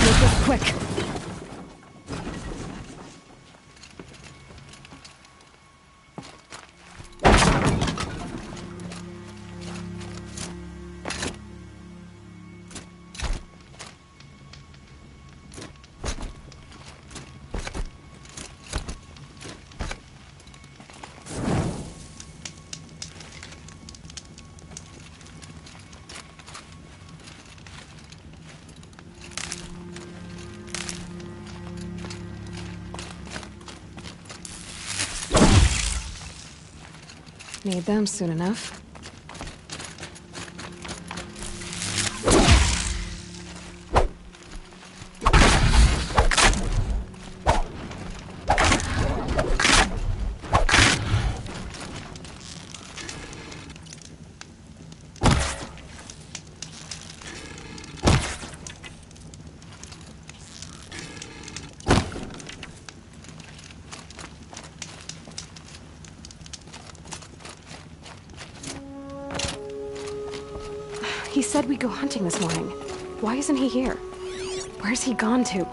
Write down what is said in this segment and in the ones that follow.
Make this quick. Need them soon enough. He said we'd go hunting this morning. Why isn't he here? Where's he gone to?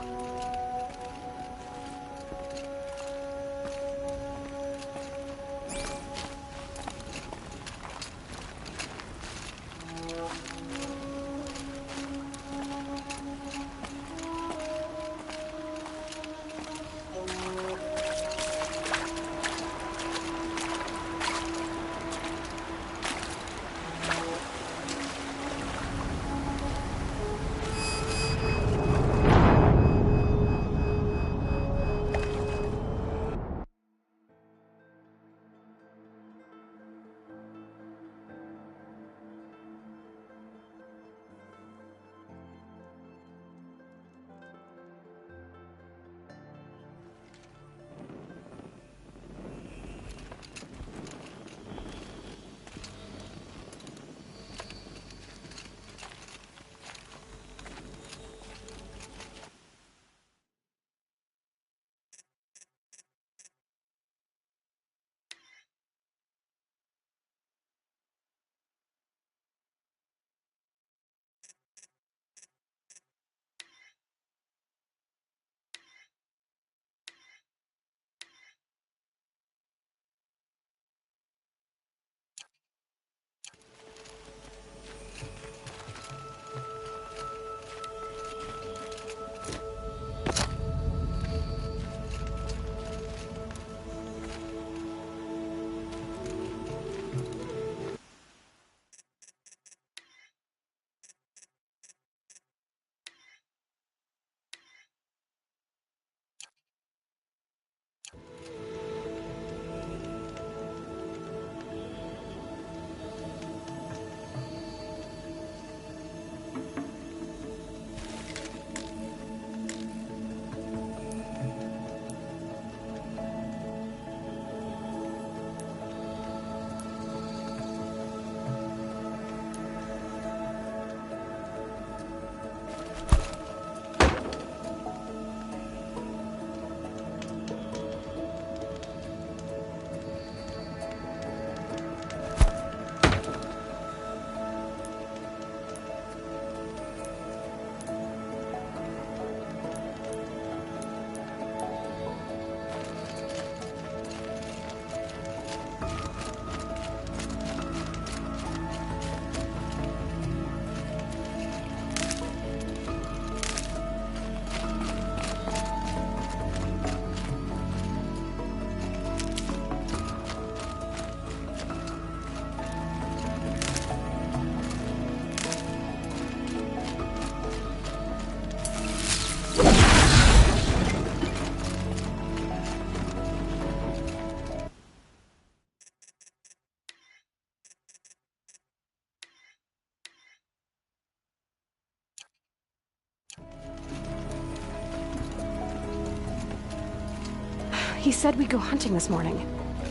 He said we'd go hunting this morning.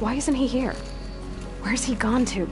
Why isn't he here? Where's he gone to?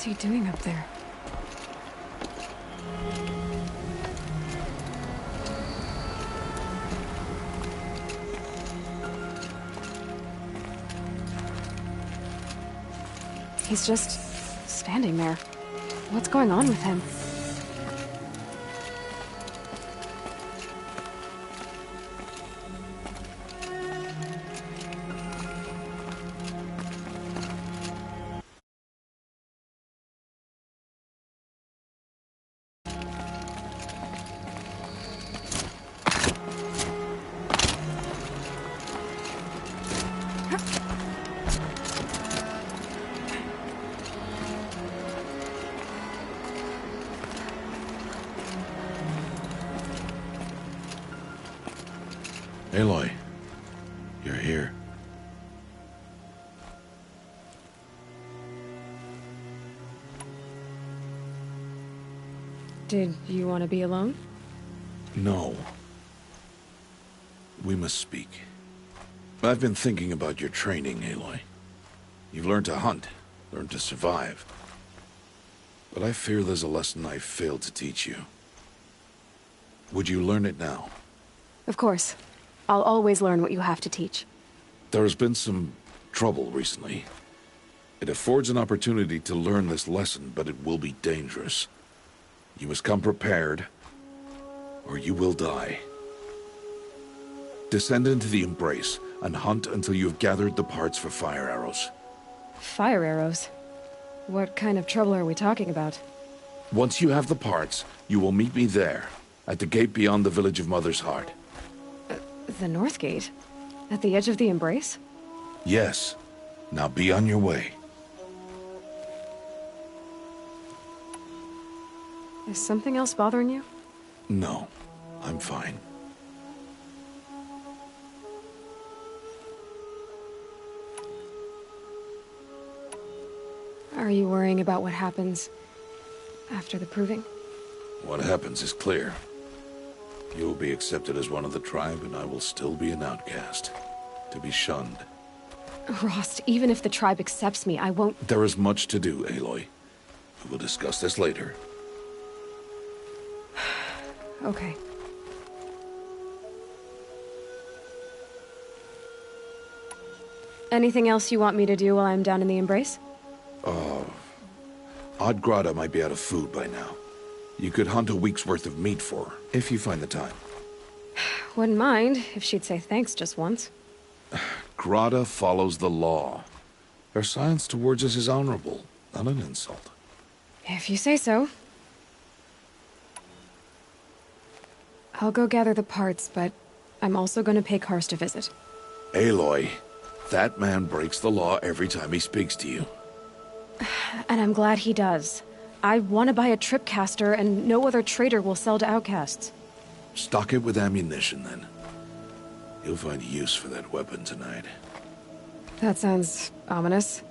he doing up there? He's just standing there. What's going on with him? Aloy, you're here. Did you want to be alone? No. We must speak. I've been thinking about your training, Aloy. You've learned to hunt, learned to survive. But I fear there's a lesson I failed to teach you. Would you learn it now? Of course. I'll always learn what you have to teach. There has been some trouble recently. It affords an opportunity to learn this lesson, but it will be dangerous. You must come prepared, or you will die. Descend into the Embrace, and hunt until you have gathered the parts for fire arrows. Fire arrows? What kind of trouble are we talking about? Once you have the parts, you will meet me there, at the gate beyond the village of Mother's Heart. The North Gate? At the edge of the Embrace? Yes. Now be on your way. Is something else bothering you? No, I'm fine. Are you worrying about what happens after the proving? What happens is clear. You will be accepted as one of the tribe, and I will still be an outcast. To be shunned. Rost, even if the tribe accepts me, I won't... There is much to do, Aloy. We will discuss this later. Okay. Anything else you want me to do while I'm down in the Embrace? Odd might be out of food by now. You could hunt a week's worth of meat for her, if you find the time. Wouldn't mind if she'd say thanks just once. Grata follows the law. Her silence towards us is honorable, not an insult. If you say so. I'll go gather the parts, but I'm also gonna pay Karst a visit. Aloy, that man breaks the law every time he speaks to you. And I'm glad he does. I want to buy a tripcaster, and no other trader will sell to outcasts. Stock it with ammunition, then. You'll find use for that weapon tonight. That sounds ominous.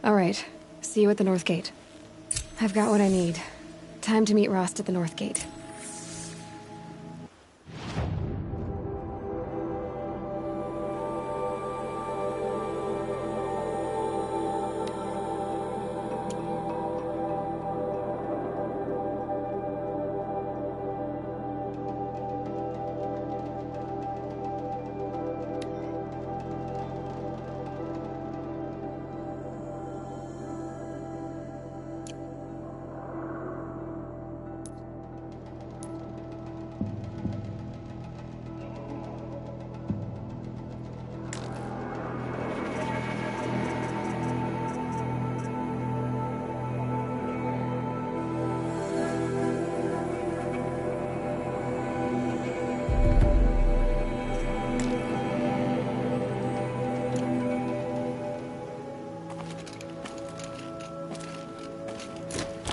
All right, see you at the North Gate. I've got what I need. Time to meet Rost at the North Gate.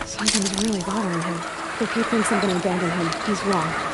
Something's really bothering him. If he thinks I'm gonna abandon him, he's wrong.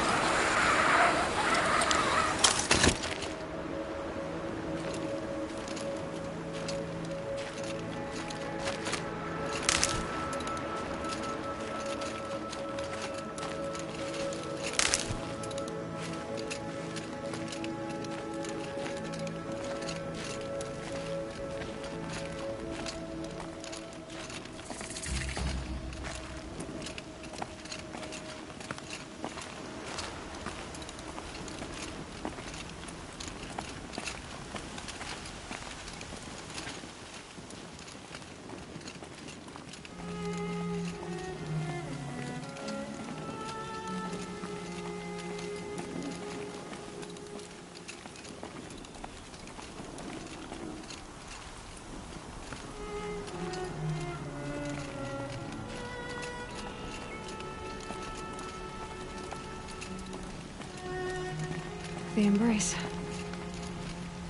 The embrace.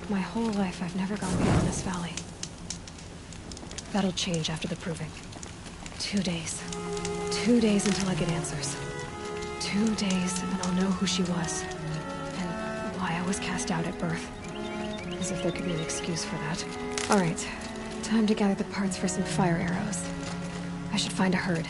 My whole life, I've never gone beyond this valley. That'll change after the proving. 2 days. 2 days until I get answers. 2 days, and I'll know who she was. And why I was cast out at birth. As if there could be an excuse for that. Alright. Time to gather the parts for some fire arrows. I should find a herd.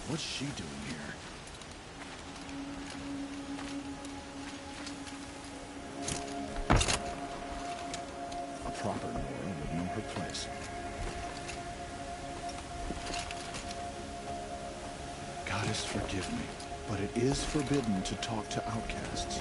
What's she doing here? A proper Nora would know her place. Goddess, forgive me, but it is forbidden to talk to outcasts.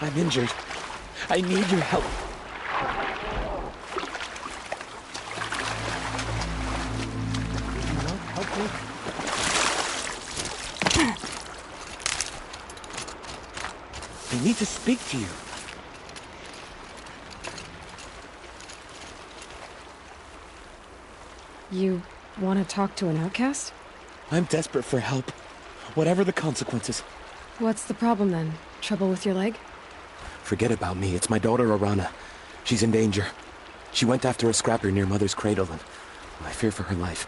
I'm injured. I need your help. Will you not help me? I need to speak to you. You want to talk to an outcast? I'm desperate for help, whatever the consequences. What's the problem then? Trouble with your leg? Forget about me. It's my daughter, Arana. She's in danger. She went after a scrapper near Mother's cradle, and I fear for her life.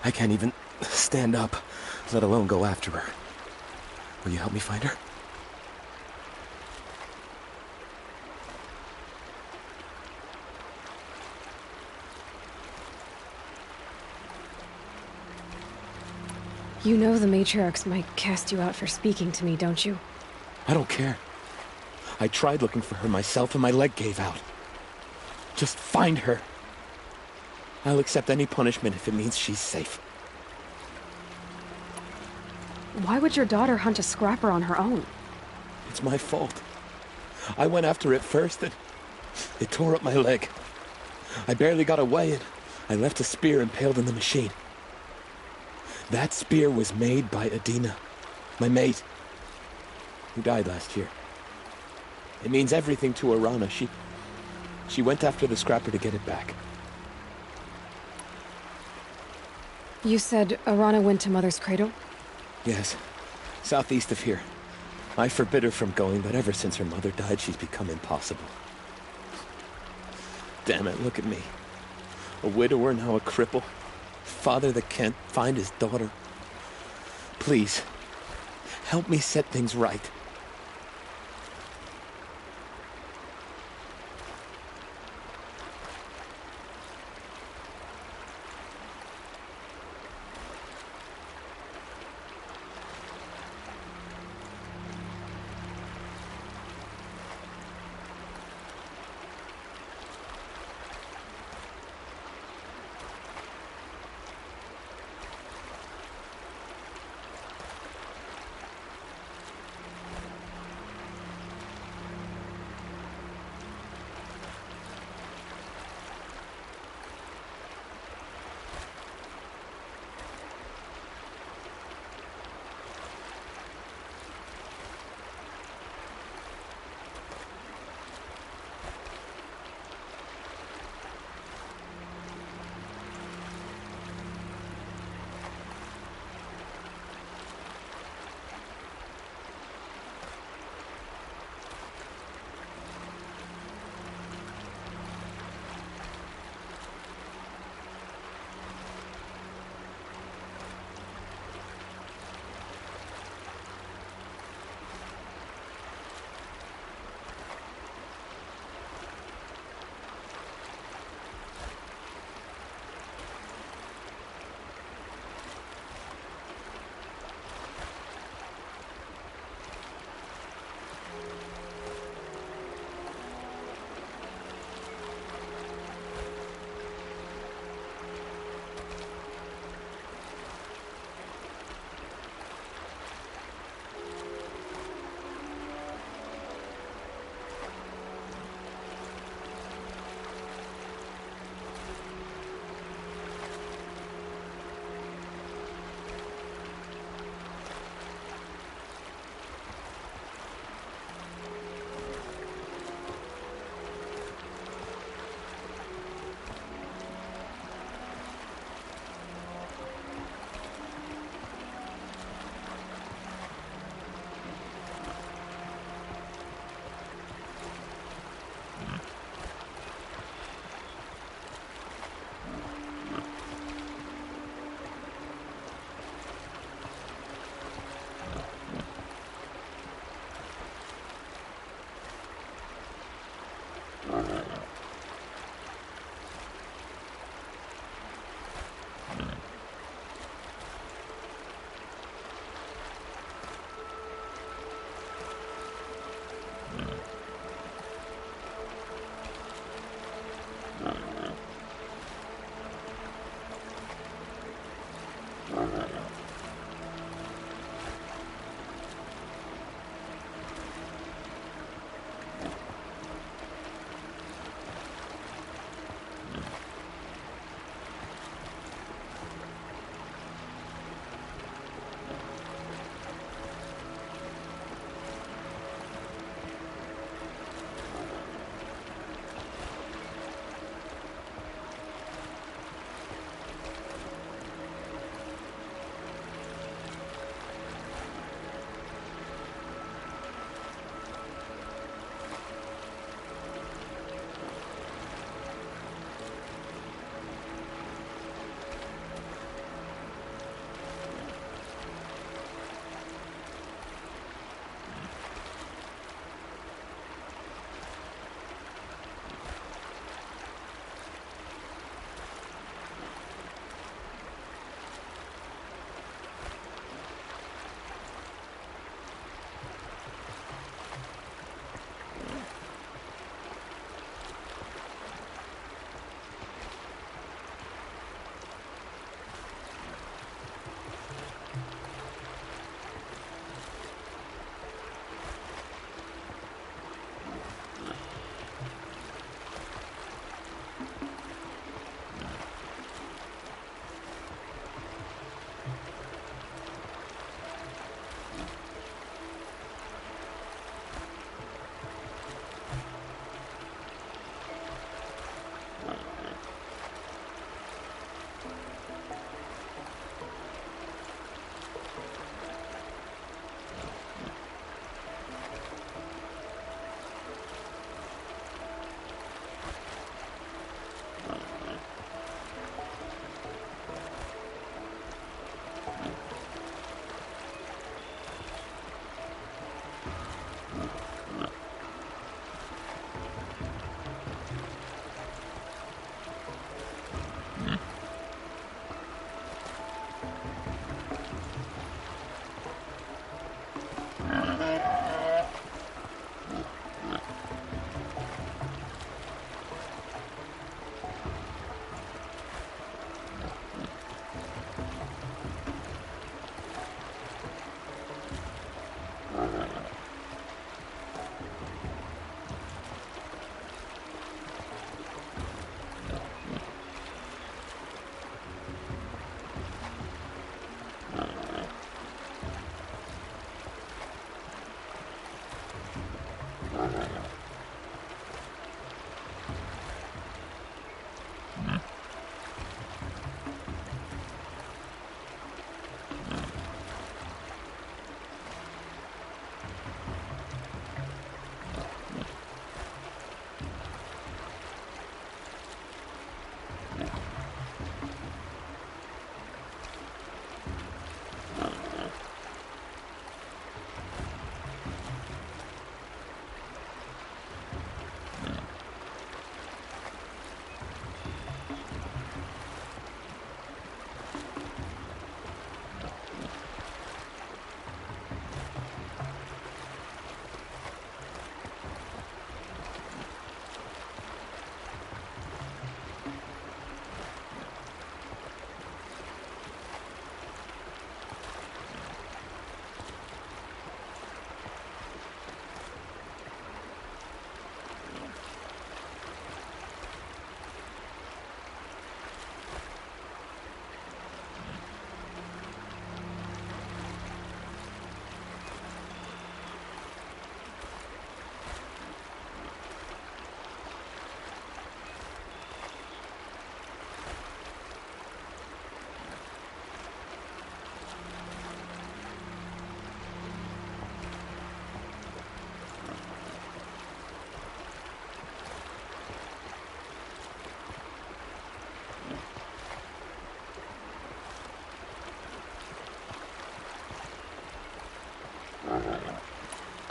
I can't even stand up, let alone go after her. Will you help me find her? You know the matriarchs might cast you out for speaking to me, don't you? I don't care. I tried looking for her myself and my leg gave out. Just find her. I'll accept any punishment if it means she's safe. Why would your daughter hunt a scrapper on her own? It's my fault. I went after it first and it tore up my leg. I barely got away and I left a spear impaled in the machine. That spear was made by Adina, my mate, who died last year. It means everything to Arana. She went after the scrapper to get it back. You said Arana went to Mother's cradle? Yes, southeast of here. I forbid her from going, but ever since her mother died, she's become impossible. Damn it, look at me. A widower, now a cripple. Father that can't find his daughter. Please, help me set things right.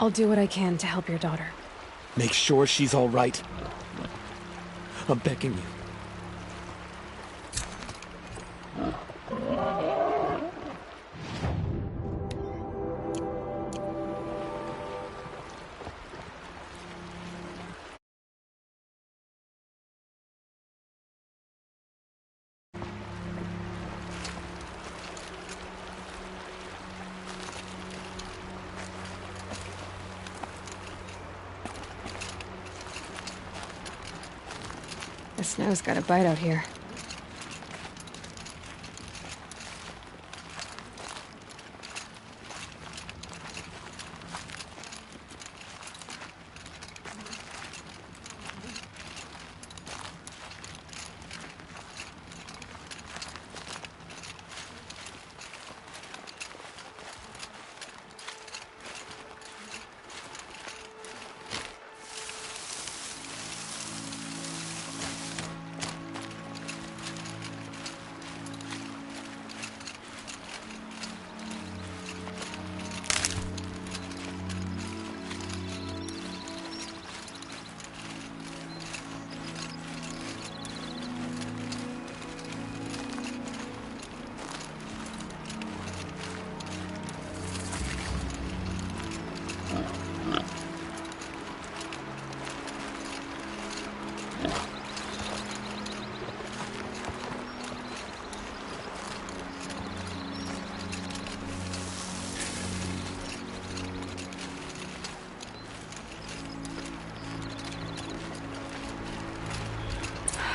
I'll do what I can to help your daughter. Make sure she's all right. I'm begging you. The snow's got a bite out here.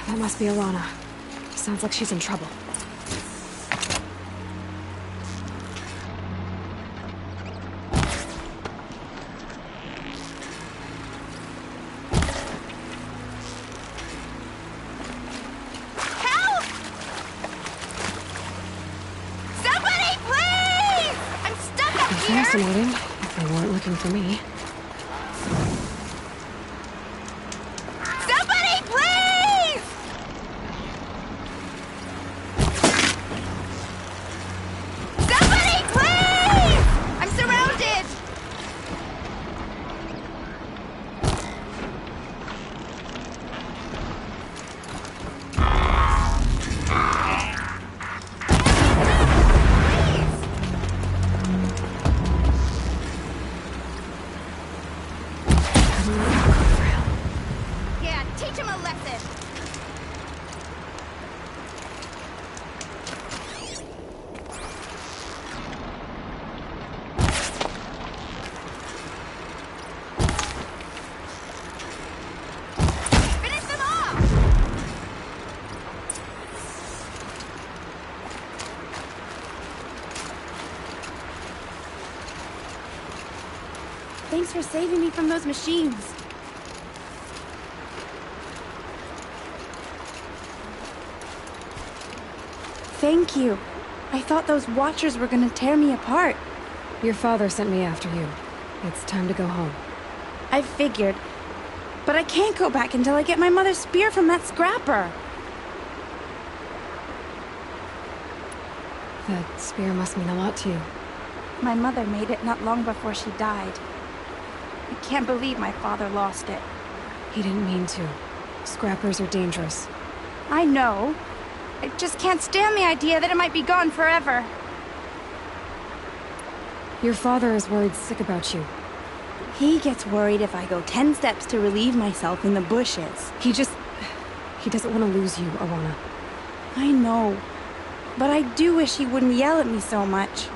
That must be Alana. Sounds like she's in trouble. Help! Somebody, please! I'm stuck up here! Fascinating, if they weren't looking for me. Somebody, please! Somebody, please! I'm surrounded! Yeah, teach him a lesson. Finish them off! Thanks for saving me from those machines. Thank you. I thought those Watchers were gonna tear me apart. Your father sent me after you. It's time to go home. I figured. But I can't go back until I get my mother's spear from that scrapper. That spear must mean a lot to you. My mother made it not long before she died. I can't believe my father lost it. He didn't mean to. Scrappers are dangerous. I know. I just can't stand the idea that it might be gone forever. Your father is worried sick about you. He gets worried if I go 10 steps to relieve myself in the bushes. He doesn't want to lose you, Alana. I know. But I do wish he wouldn't yell at me so much.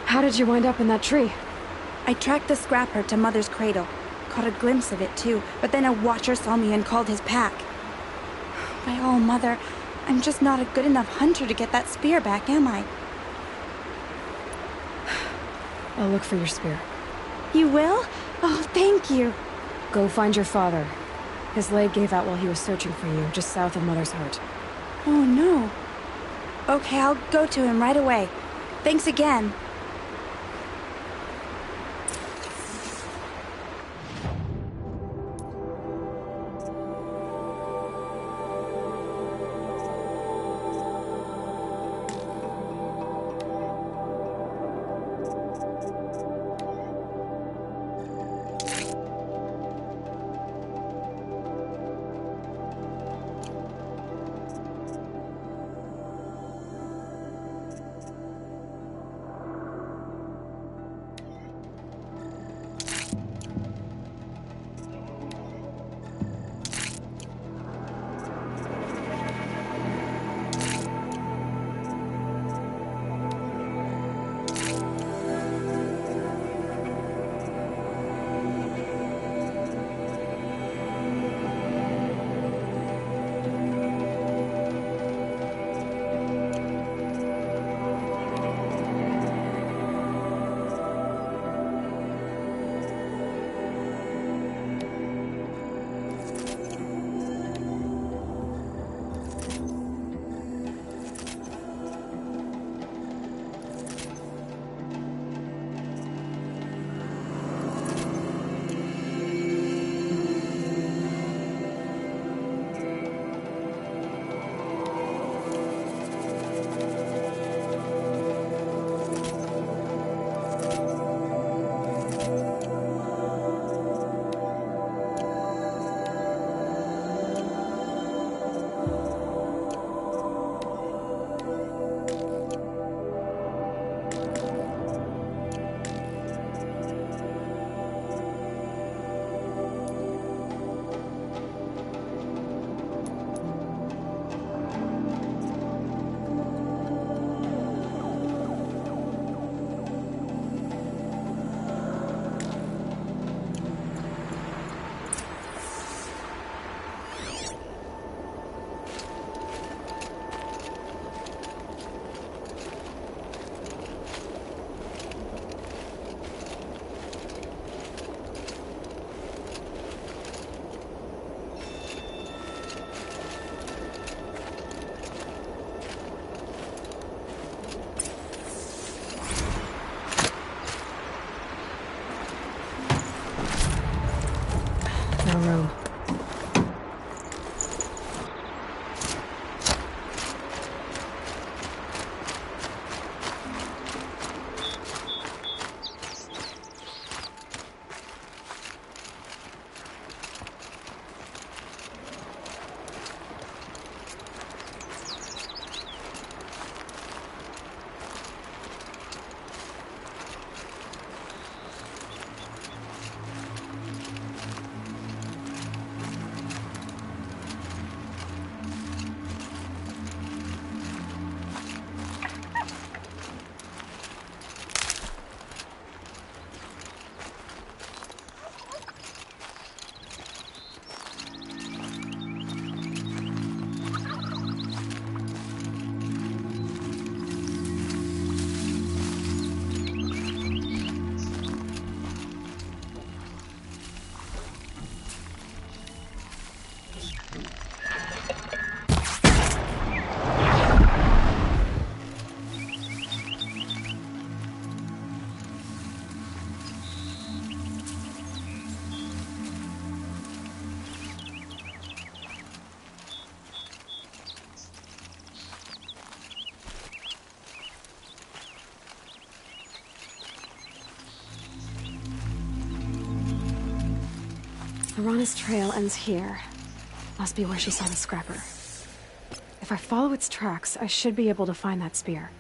How did you wind up in that tree? I tracked the scrapper to Mother's cradle. Caught a glimpse of it too, but then a Watcher saw me and called his pack. By all, Mother, I'm just not a good enough hunter to get that spear back, am I? I'll look for your spear. You will? Oh, thank you. Go find your father. His leg gave out while he was searching for you, just south of Mother's Heart. Oh, no. Okay, I'll go to him right away. Thanks again. Lorana's trail ends here. Must be where she saw the scrapper. If I follow its tracks, I should be able to find that spear.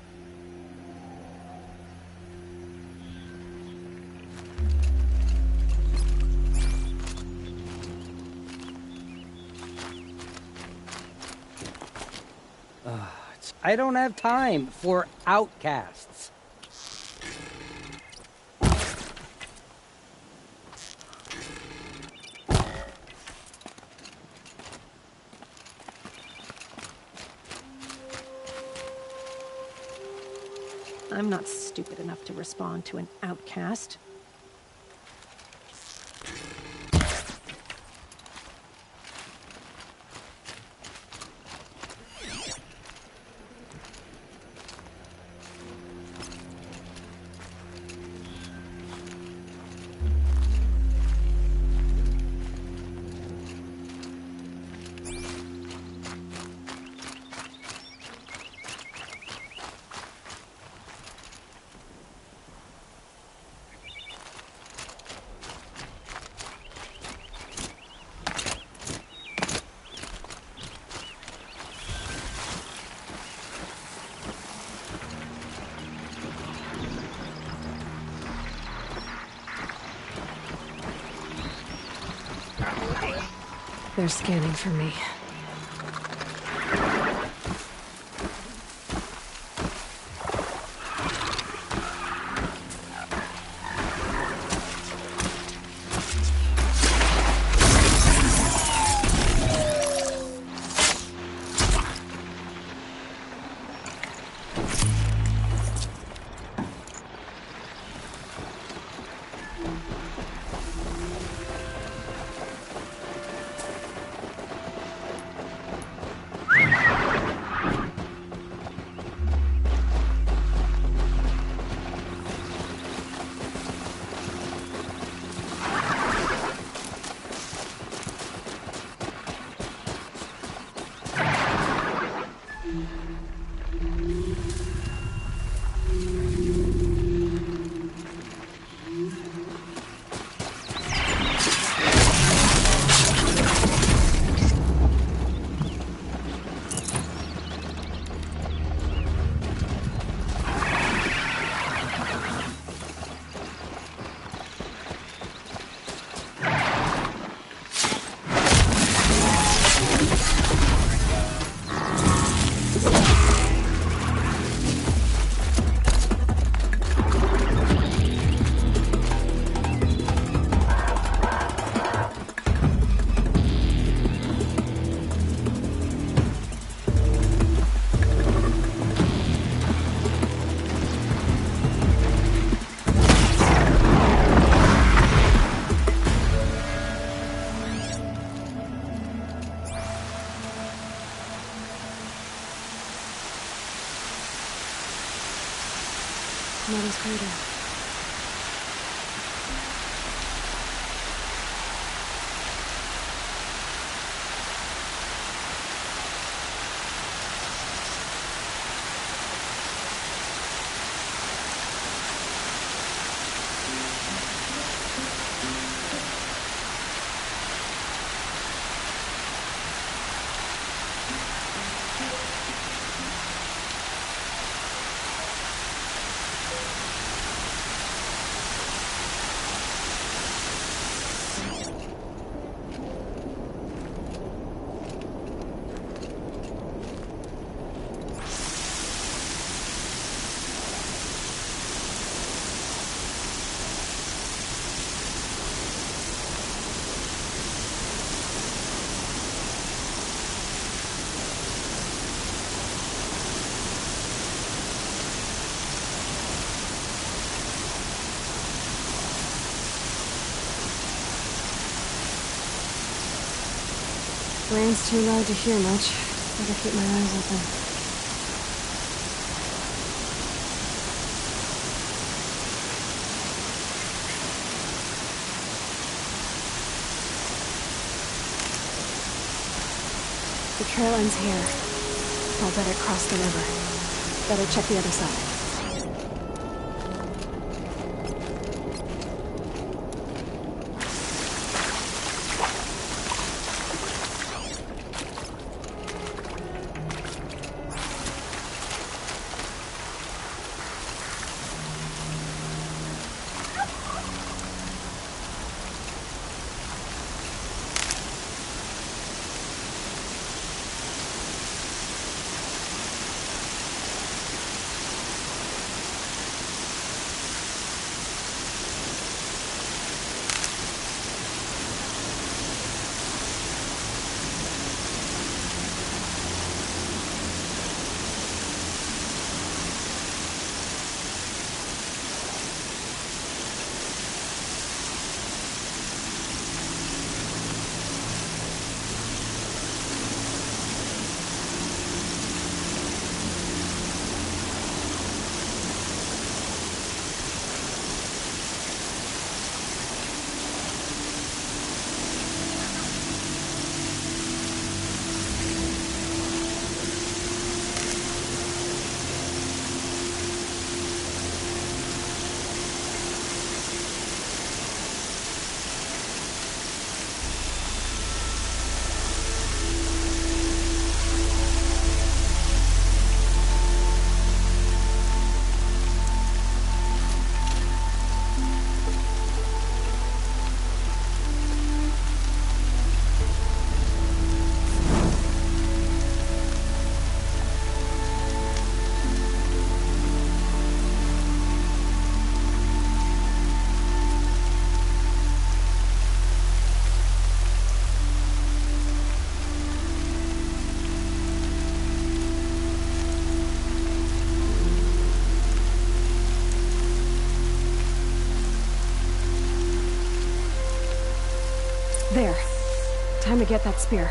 I don't have time for outcasts. I'm not stupid enough to respond to an outcast. They're scanning for me. Mother's cradle. Rain's too loud to hear much. Better keep my eyes open. The trail ends here. I'll better cross the river. Better check the other side. There. Time to get that spear.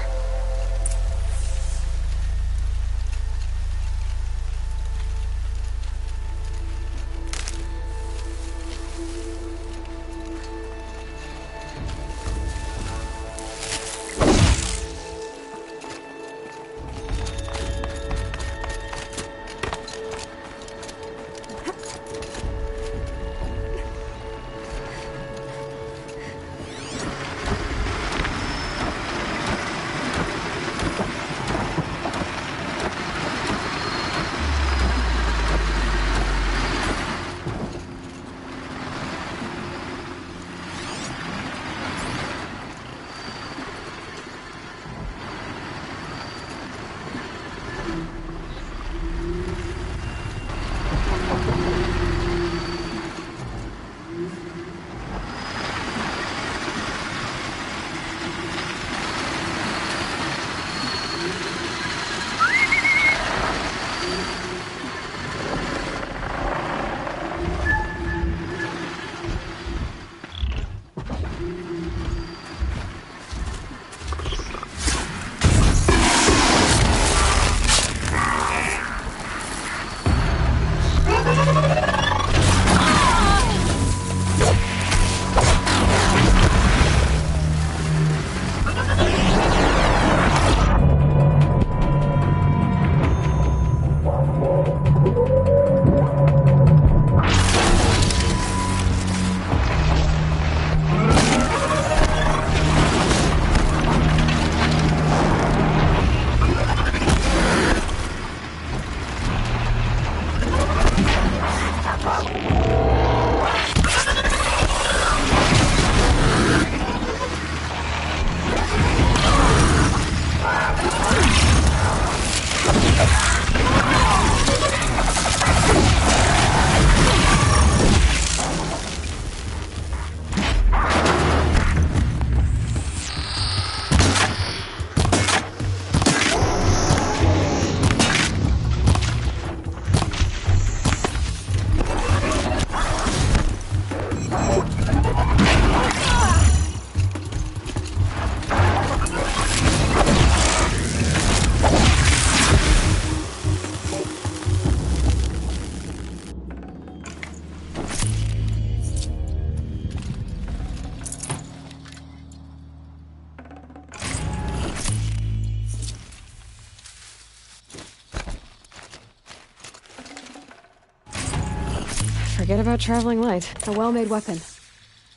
Forget about traveling light. A well-made weapon.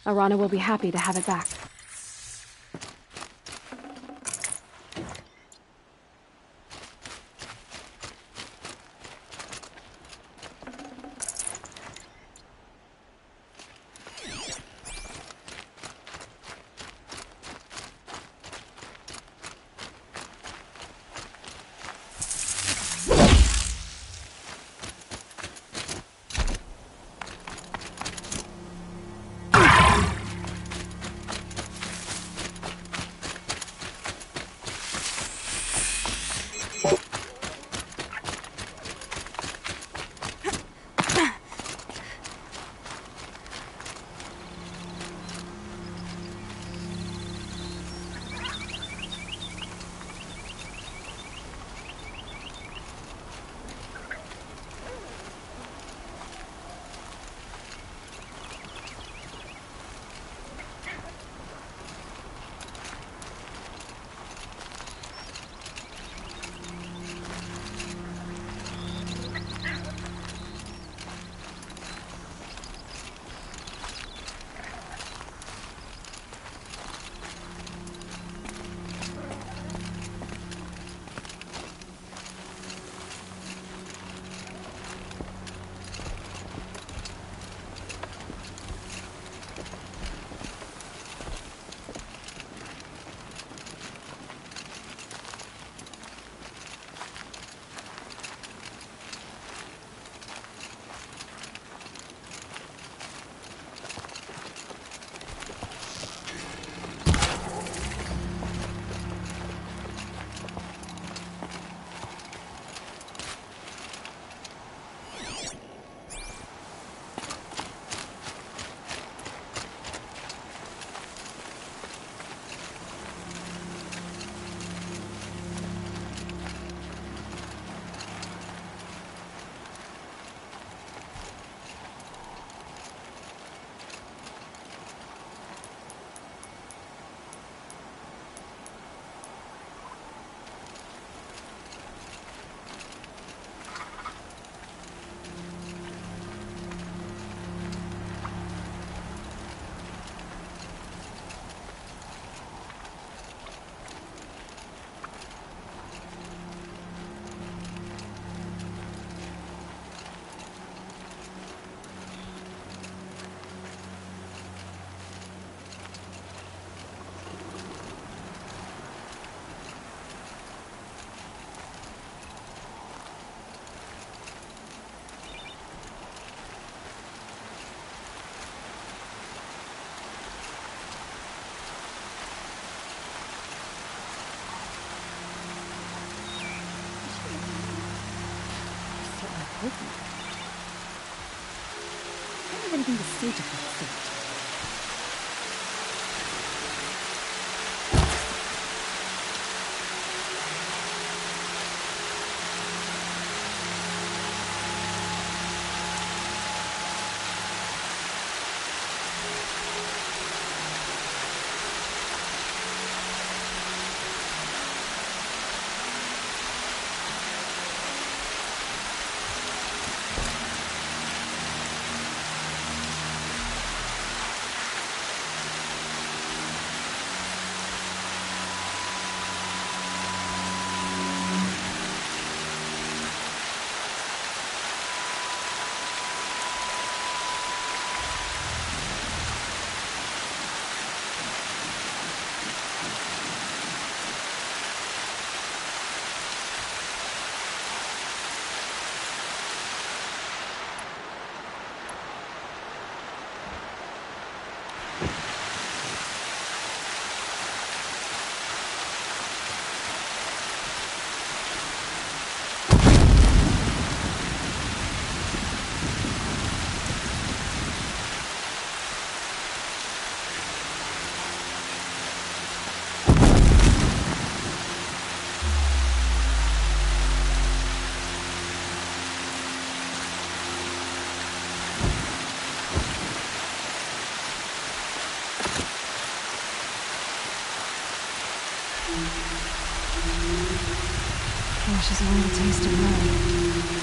Arana will be happy to have it back. easy to fix. I just wanted a taste of mud.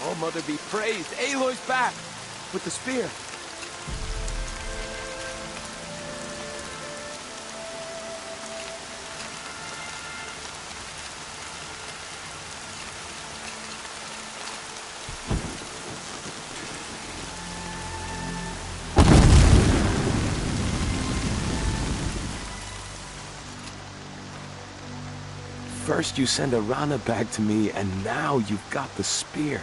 Oh, Mother be praised. Aloy's back with the spear. First you send a Rana back to me, and now you've got the spear.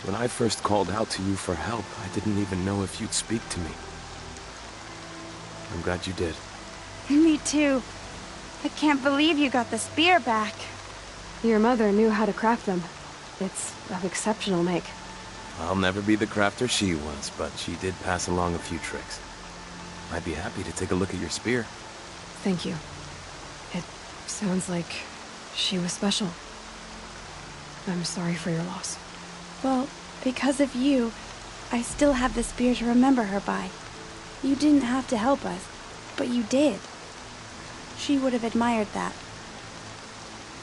When I first called out to you for help, I didn't even know if you'd speak to me. I'm glad you did. Me too. I can't believe you got the spear back. Your mother knew how to craft them. It's of exceptional make. I'll never be the crafter she was, but she did pass along a few tricks. I'd be happy to take a look at your spear. Thank you. It sounds like she was special. I'm sorry for your loss. Well, because of you, I still have the spear to remember her by. You didn't have to help us, but you did. She would have admired that.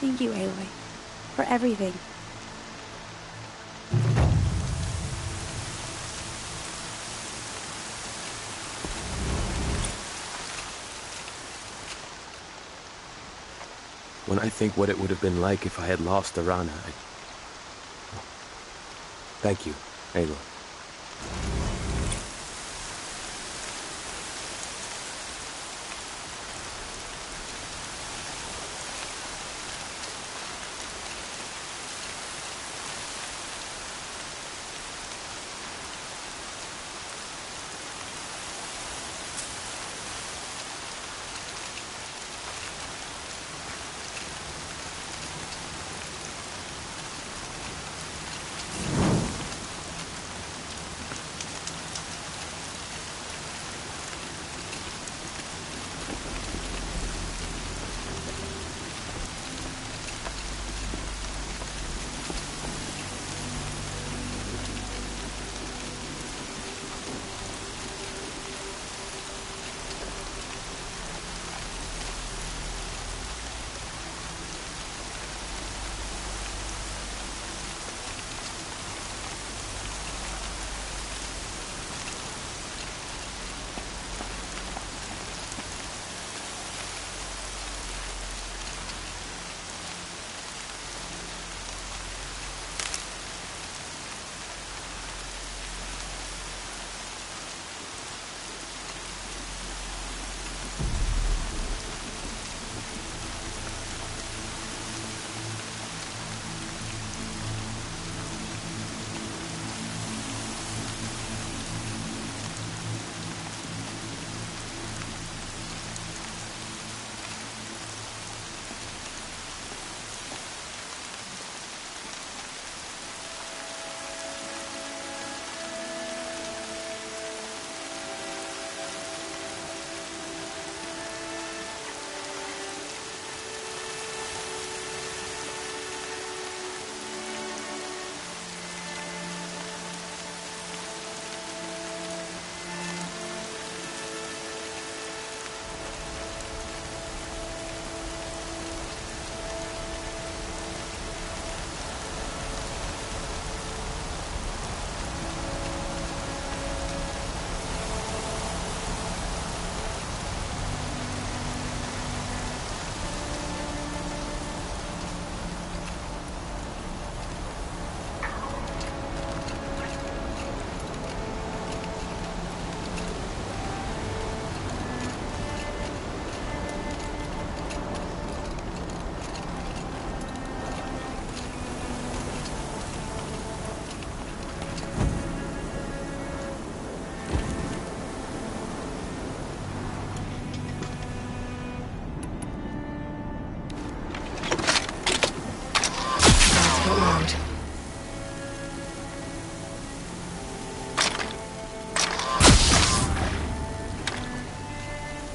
Thank you, Aloy, for everything. When I think what it would have been like if I had lost Arana, Thank you, Aloy.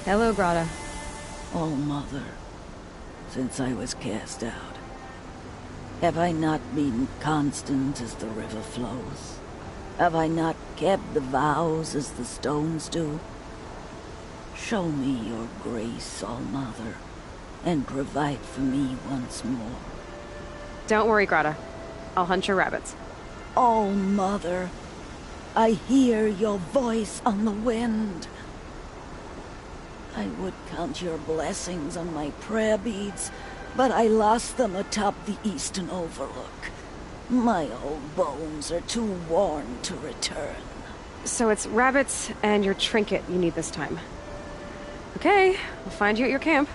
Hello, Grata. Oh, Mother, since I was cast out, have I not been constant as the river flows? Have I not kept the vows as the stones do? Show me your grace, All-Mother, and provide for me once more. Don't worry, Grata. I'll hunt your rabbits. All-Mother, I hear your voice on the wind. I would count your blessings on my prayer beads, but I lost them atop the eastern overlook. My old bones are too worn to return. So it's rabbits and your trinket you need this time. Okay, I'll find you at your camp.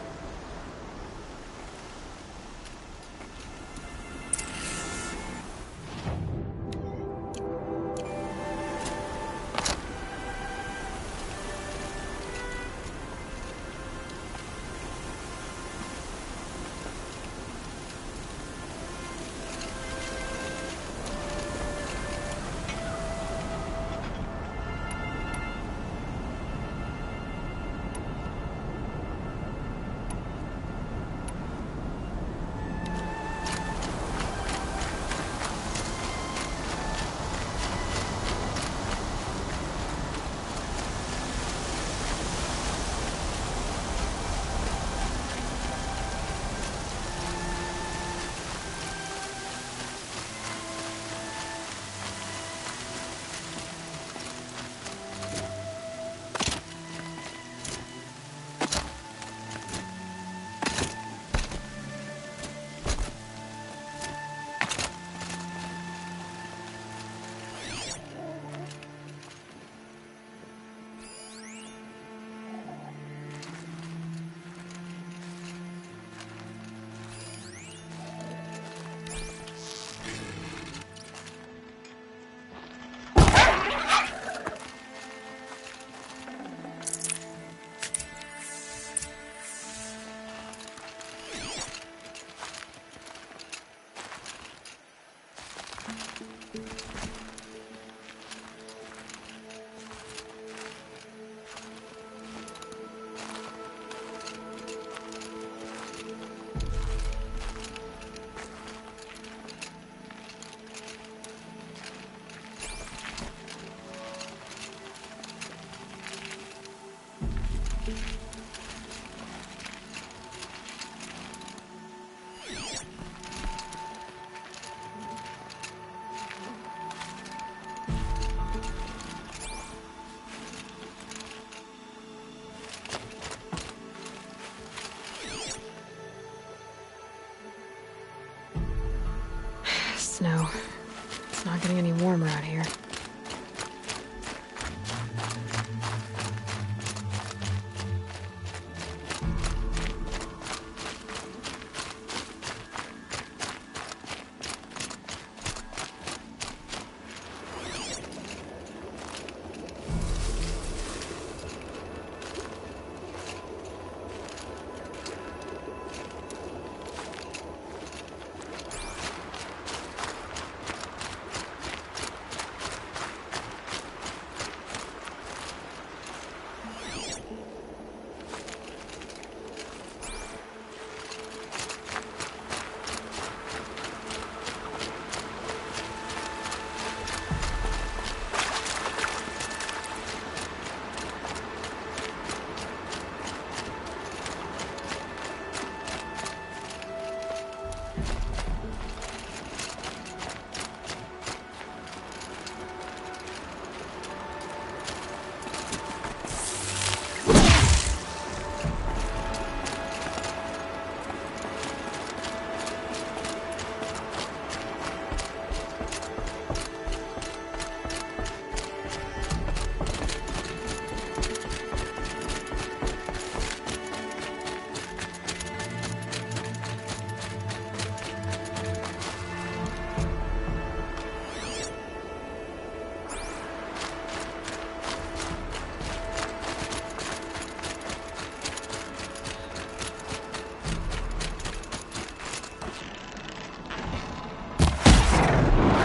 snow. It's not getting any warmer out here.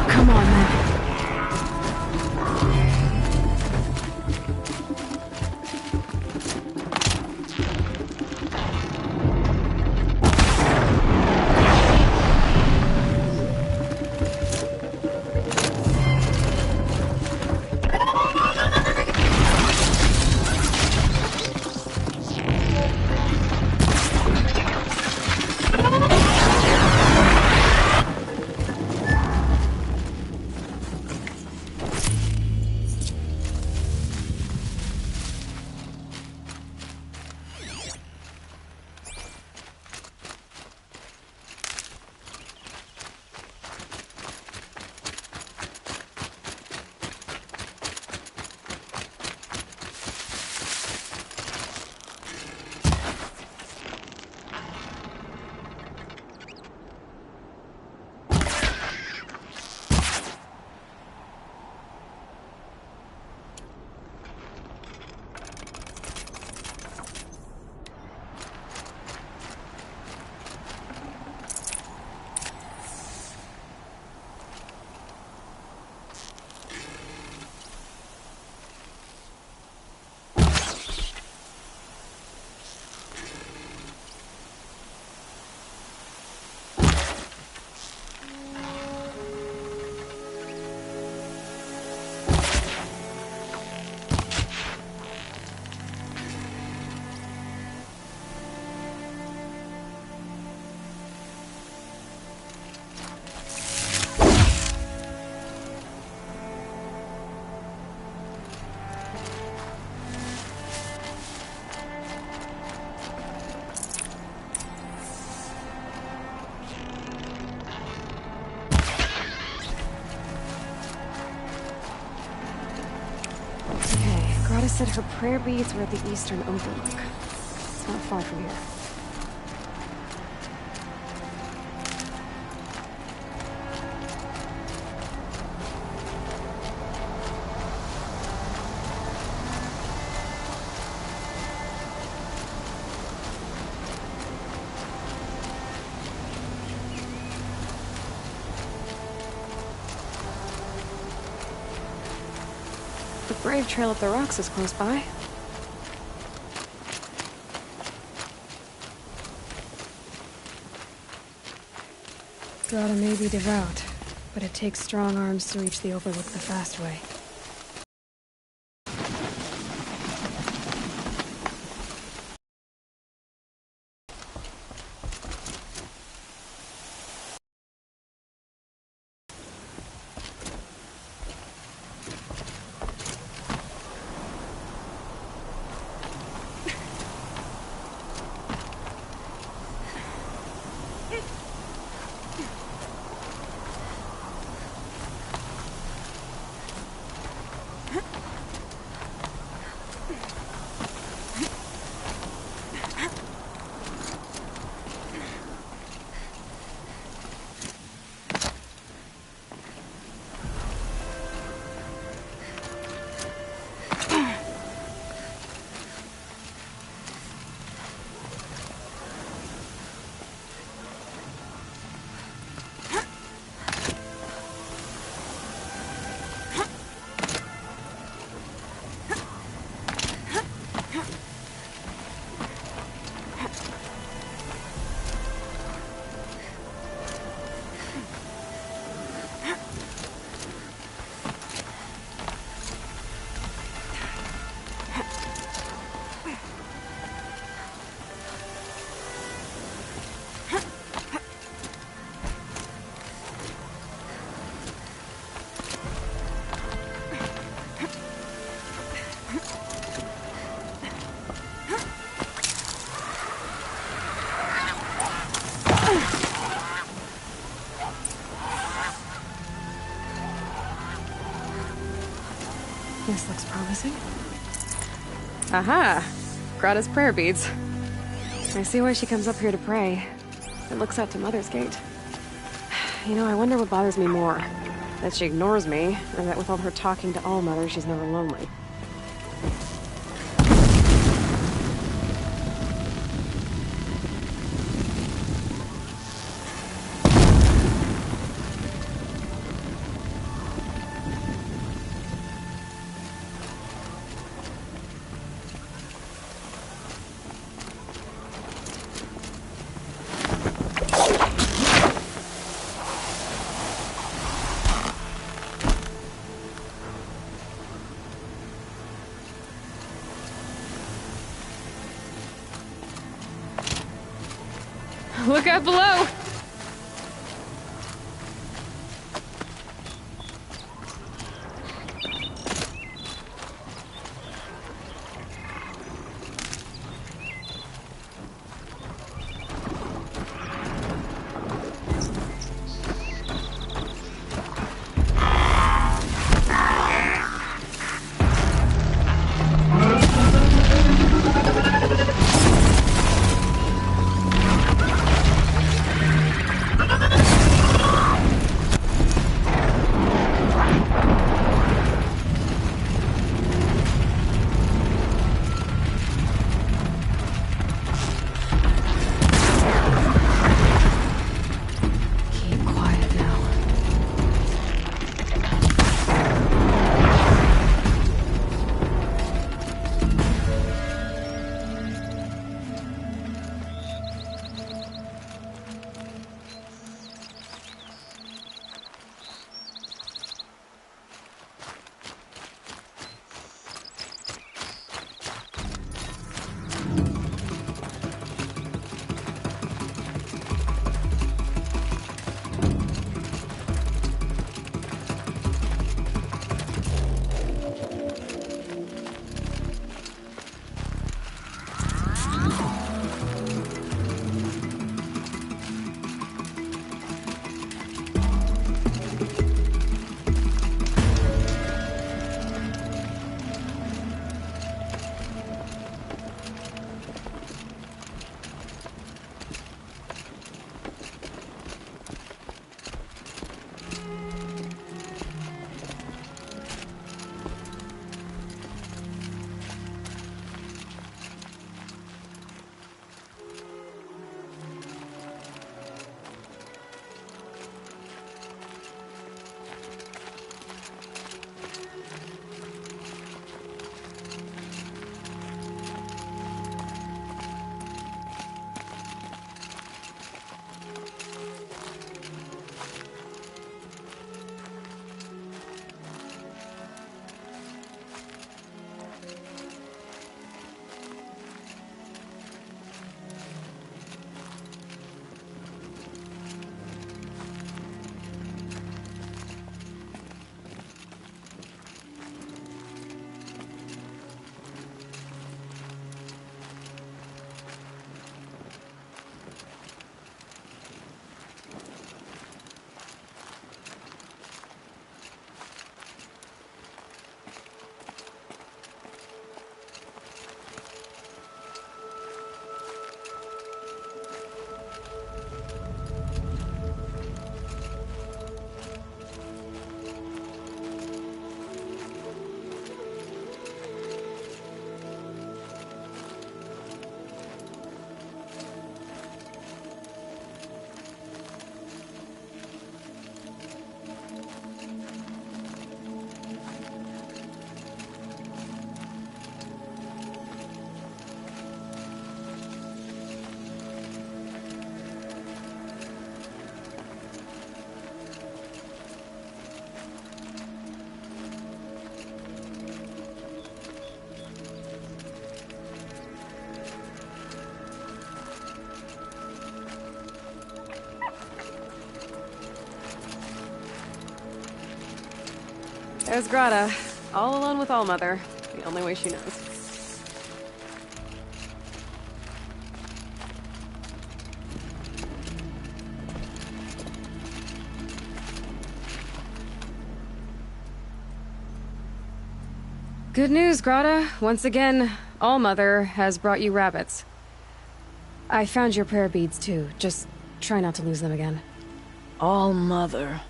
Come on, then. Greta said her prayer beads were at the eastern overlook. It's not far from here. The Brave Trail up the rocks is close by. Grotto may be devout, but it takes strong arms to reach the overlook the fast way. This looks promising. Aha! Grata's prayer beads. I see why she comes up here to pray. It looks out to Mother's Gate. You know, I wonder what bothers me more. That she ignores me, or that with all her talking to All-Mother, she's never lonely. Look out below! There's Grata, all alone with All-Mother, the only way she knows. Good news, Grata. Once again, Allmother has brought you rabbits. I found your prayer beads, too. Just try not to lose them again. All-Mother.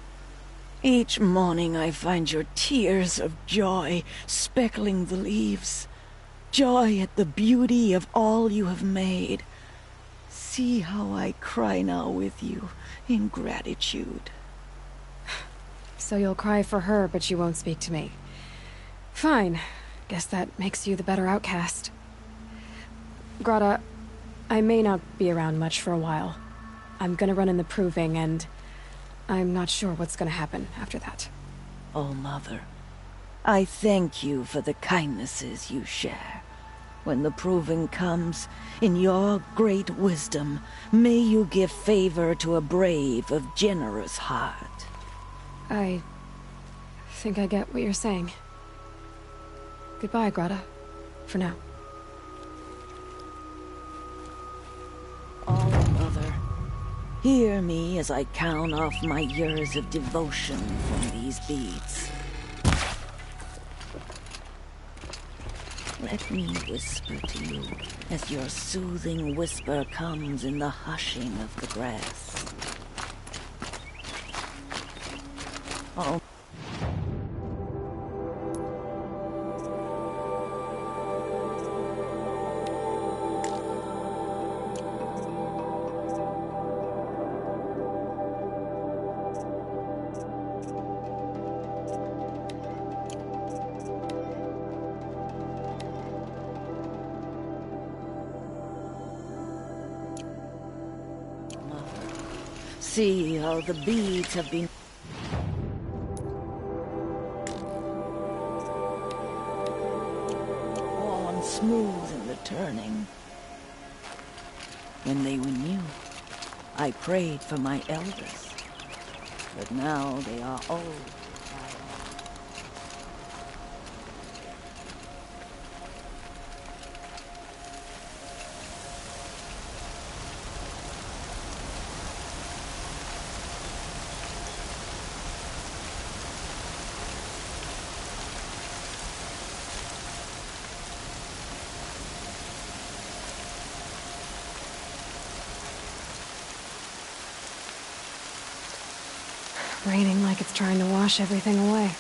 Each morning I find your tears of joy speckling the leaves. Joy at the beauty of all you have made. See how I cry now with you in gratitude. So you'll cry for her, but you won't speak to me. Fine. Guess that makes you the better outcast. Grata, I may not be around much for a while. I'm gonna run in the proving, and I'm not sure what's gonna happen after that. Oh, Mother, I thank you for the kindnesses you share. When the proving comes, in your great wisdom, may you give favor to a brave of generous heart. I think I get what you're saying. Goodbye, Grata. For now. Oh, Mother, hear me as I count off my years of devotion from these beads. Let me whisper to you as your soothing whisper comes in the hushing of the grass. Oh. See how the beads have been worn smooth in the turning. When they were new, I prayed for my elders, but now they are old. Raining like it's trying to wash everything away.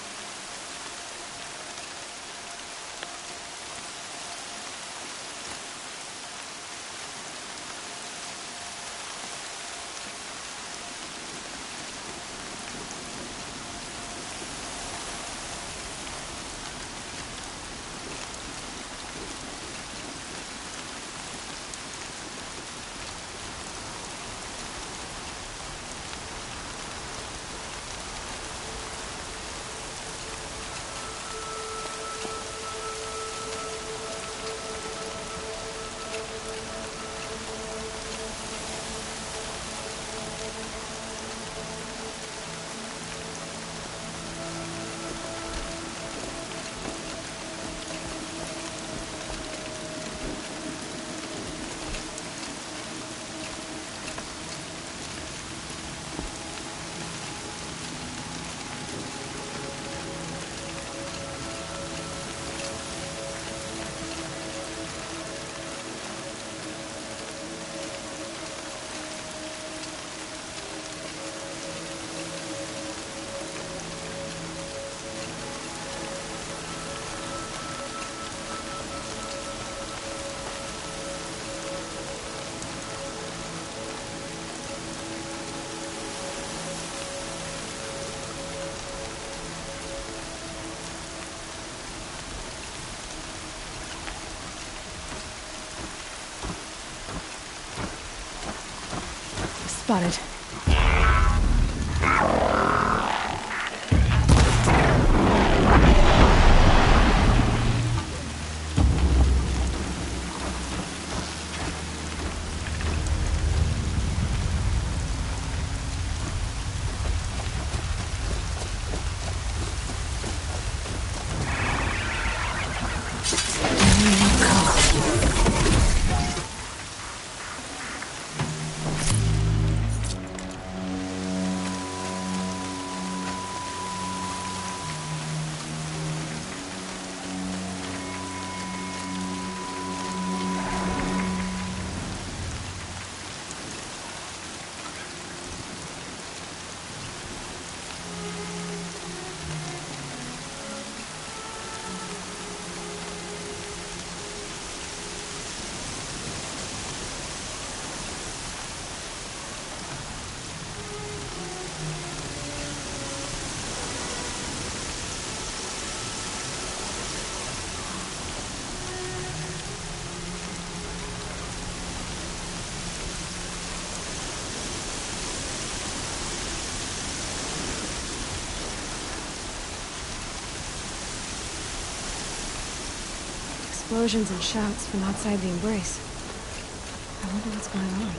Spotted. explosions and shouts from outside the embrace. I wonder what's going on.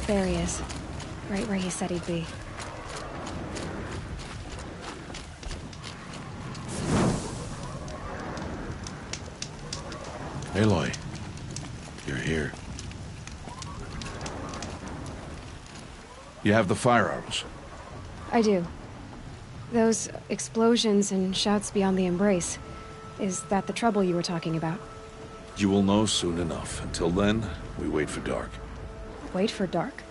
There he is. Right where he said he'd be. Aloy, you're here. You have the fire arrows. I do. Those explosions and shouts beyond the embrace. Is that the trouble you were talking about? You will know soon enough. Until then, we wait for dark. Wait for dark?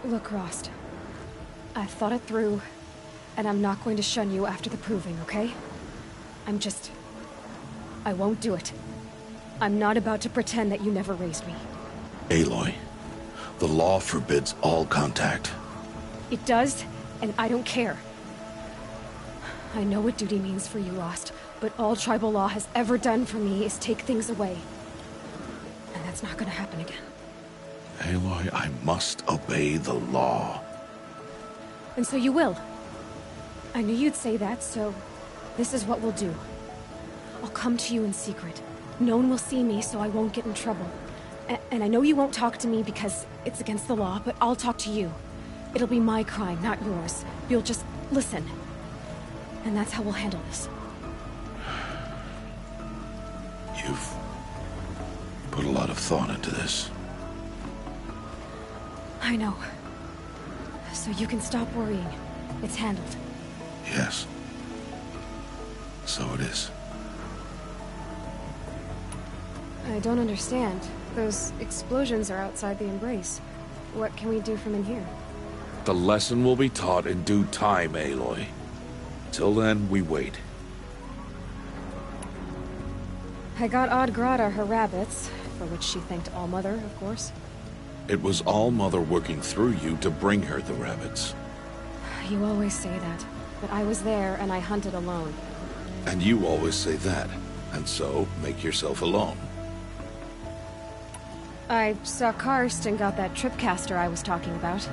Look, Rost. I've thought it through, and I'm not going to shun you after the proving, okay? I won't do it. I'm not about to pretend that you never raised me. Aloy, the law forbids all contact. It does, and I don't care. I know what duty means for you, Rost, but all tribal law has ever done for me is take things away. And that's not gonna happen again. Aloy, I must obey the law. And so you will. I knew you'd say that, so this is what we'll do. I'll come to you in secret. No one will see me, so I won't get in trouble. And I know you won't talk to me because it's against the law, but I'll talk to you. It'll be my crime, not yours. You'll just listen. And that's how we'll handle this. You've put a lot of thought into this. I know. So you can stop worrying. It's handled. Yes. So it is. I don't understand. Those explosions are outside the embrace. What can we do from in here? The lesson will be taught in due time, Aloy. Till then, we wait. I got Odd Grata her rabbits, for which she thanked Allmother, of course. It was All-Mother working through you to bring her the rabbits. You always say that, but I was there and I hunted alone. And you always say that, and so make yourself alone. I saw Karst and got that tripcaster I was talking about.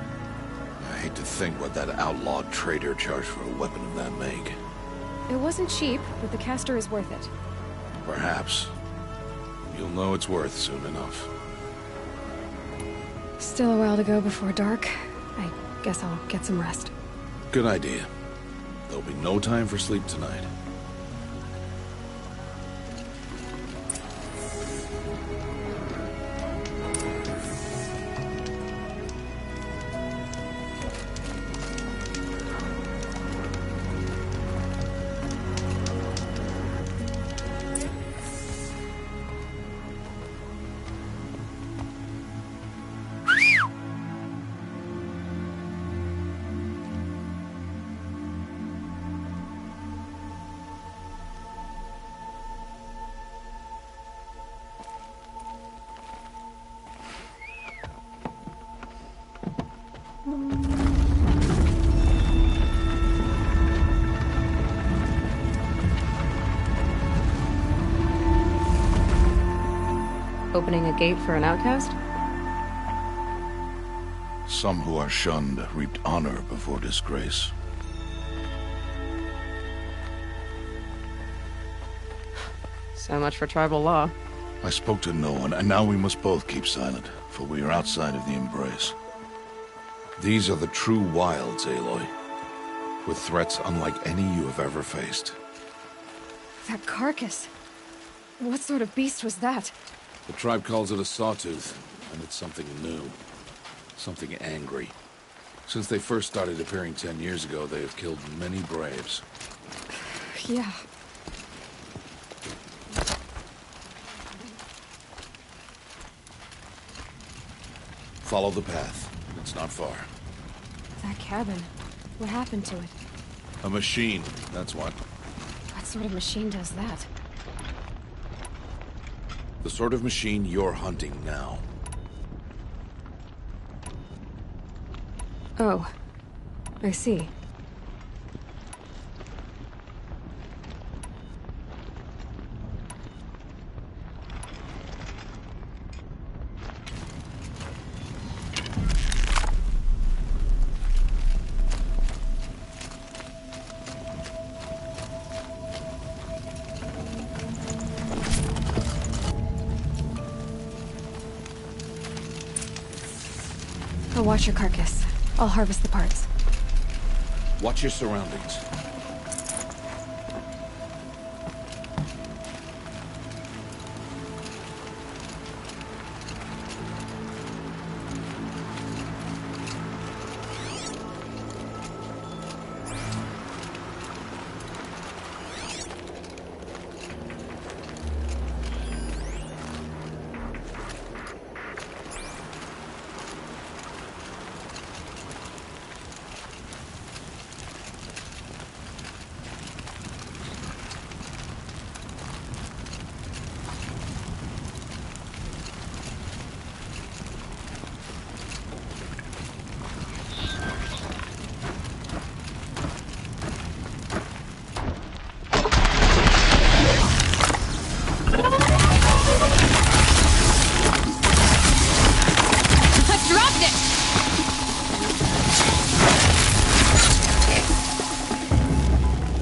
I hate to think what that outlawed trader charged for a weapon of that make. It wasn't cheap, but the caster is worth it. Perhaps. You'll know it's worth soon enough. Still a while to go before dark. I guess I'll get some rest. Good idea. There'll be no time for sleep tonight. Opening a gate for an outcast? Some who are shunned reaped honor before disgrace. So much for tribal law. I spoke to no one, and now we must both keep silent, for we are outside of the embrace. These are the true wilds, Aloy, with threats unlike any you have ever faced. That carcass. What sort of beast was that? The tribe calls it a sawtooth, and it's something new. Something angry. Since they first started appearing 10 years ago, they have killed many braves. Yeah. Follow the path. It's not far. That cabin. What happened to it? A machine, that's what. What sort of machine does that? The sort of machine you're hunting now. Oh. I see. I'll watch your carcass. I'll harvest the parts. Watch your surroundings.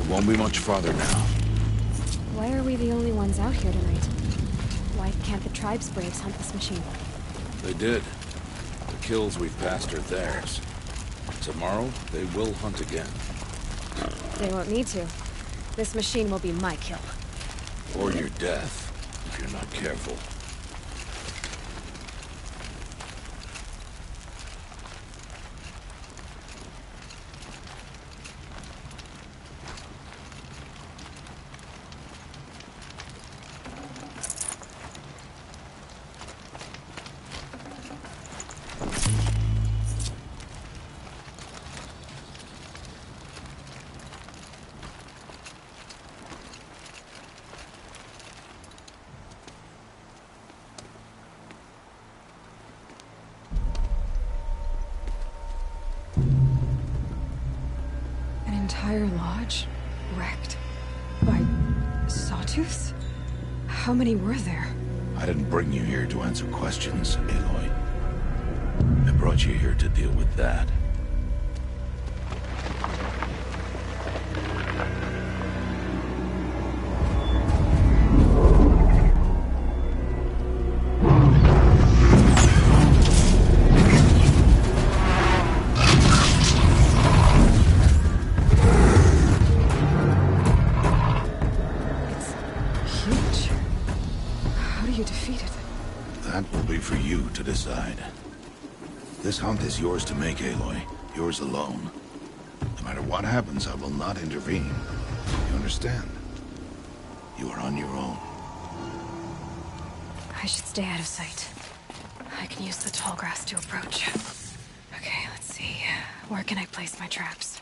Won't be much farther now. Why are we the only ones out here tonight? Why can't the tribe's braves hunt this machine? They did. The kills we've passed are theirs. Tomorrow, they will hunt again. They won't need to. This machine will be my kill. Or your death, if you're not careful. An entire lodge wrecked by sawtooths? How many were there? I didn't bring you here to answer questions, Aloy. I brought you here to deal with that. That will be for you to decide. This hunt is yours to make, Aloy. Yours alone. No matter what happens, I will not intervene. You understand? You are on your own. I should stay out of sight. I can use the tall grass to approach. Okay, let's see. Where can I place my traps?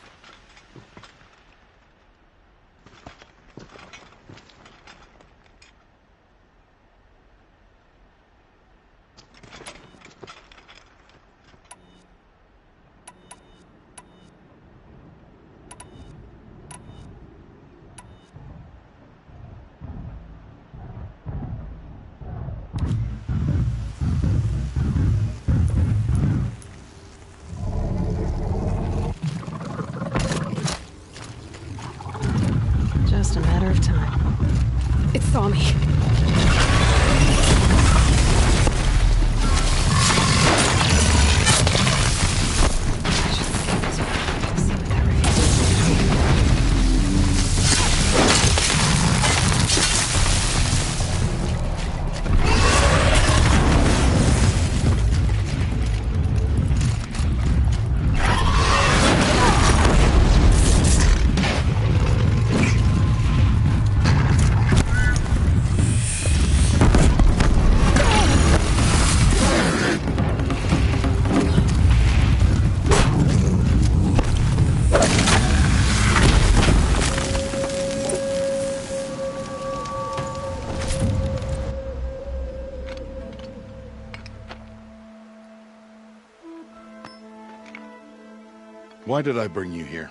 Why did I bring you here?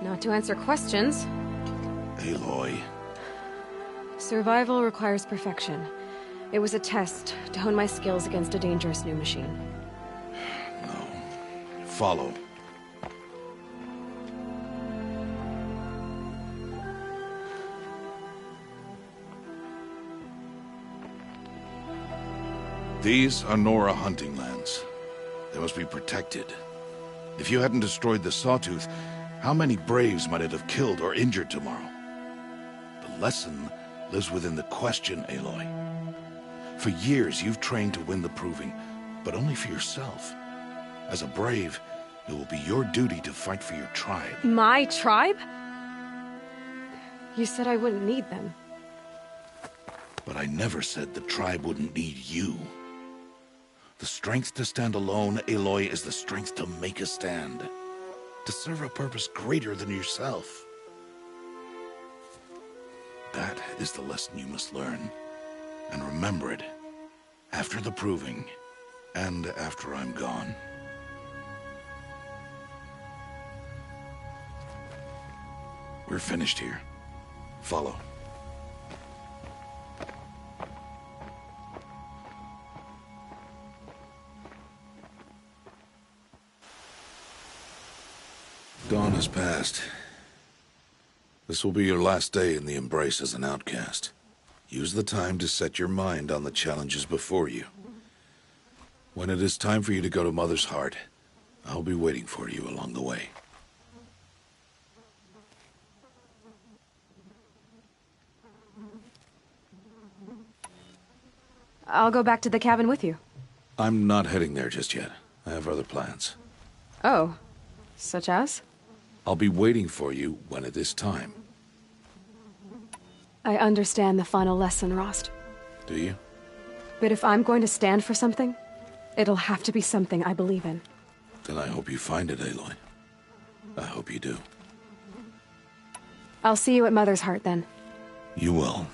Not to answer questions. Aloy. Survival requires perfection. It was a test to hone my skills against a dangerous new machine. No. Follow. These are Nora hunting lands. They must be protected. If you hadn't destroyed the Sawtooth, how many Braves might it have killed or injured tomorrow? The lesson lives within the question, Aloy. For years, you've trained to win the Proving, but only for yourself. As a Brave, it will be your duty to fight for your tribe. My tribe? You said I wouldn't need them. But I never said the tribe wouldn't need you. The strength to stand alone, Aloy, is the strength to make a stand. To serve a purpose greater than yourself. That is the lesson you must learn. And remember it. After the Proving. And after I'm gone. We're finished here. Follow. Dawn has passed. This will be your last day in the Embrace as an outcast. Use the time to set your mind on the challenges before you. When it is time for you to go to Mother's Heart, I'll be waiting for you along the way. I'll go back to the cabin with you. I'm not heading there just yet. I have other plans. Oh. Such as? I'll be waiting for you when it is time. I understand the final lesson, Rost. Do you? But if I'm going to stand for something, it'll have to be something I believe in. Then I hope you find it, Aloy. I hope you do. I'll see you at Mother's Heart, then. You will.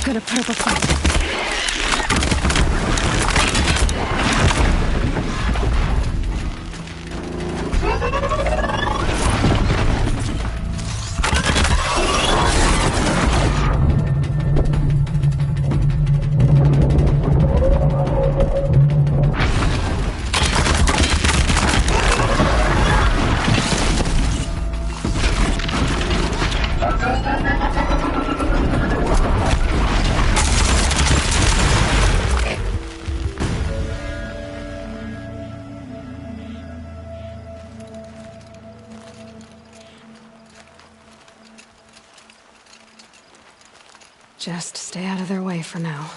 Gonna put up a fight. Just stay out of their way for now.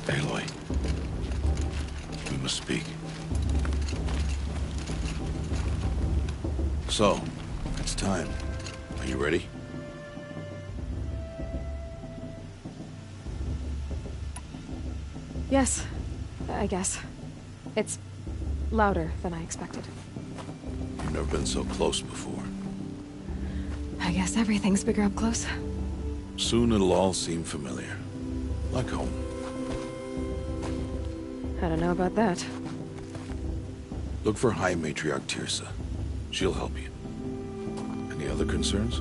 Aloy, we must speak. So, it's time. Are you ready? Yes, I guess. It's louder than I expected. You've never been so close before. I guess everything's bigger up close. Soon it'll all seem familiar. Like home. I don't know about that. Look for High Matriarch Tirsa. She'll help you. Any other concerns?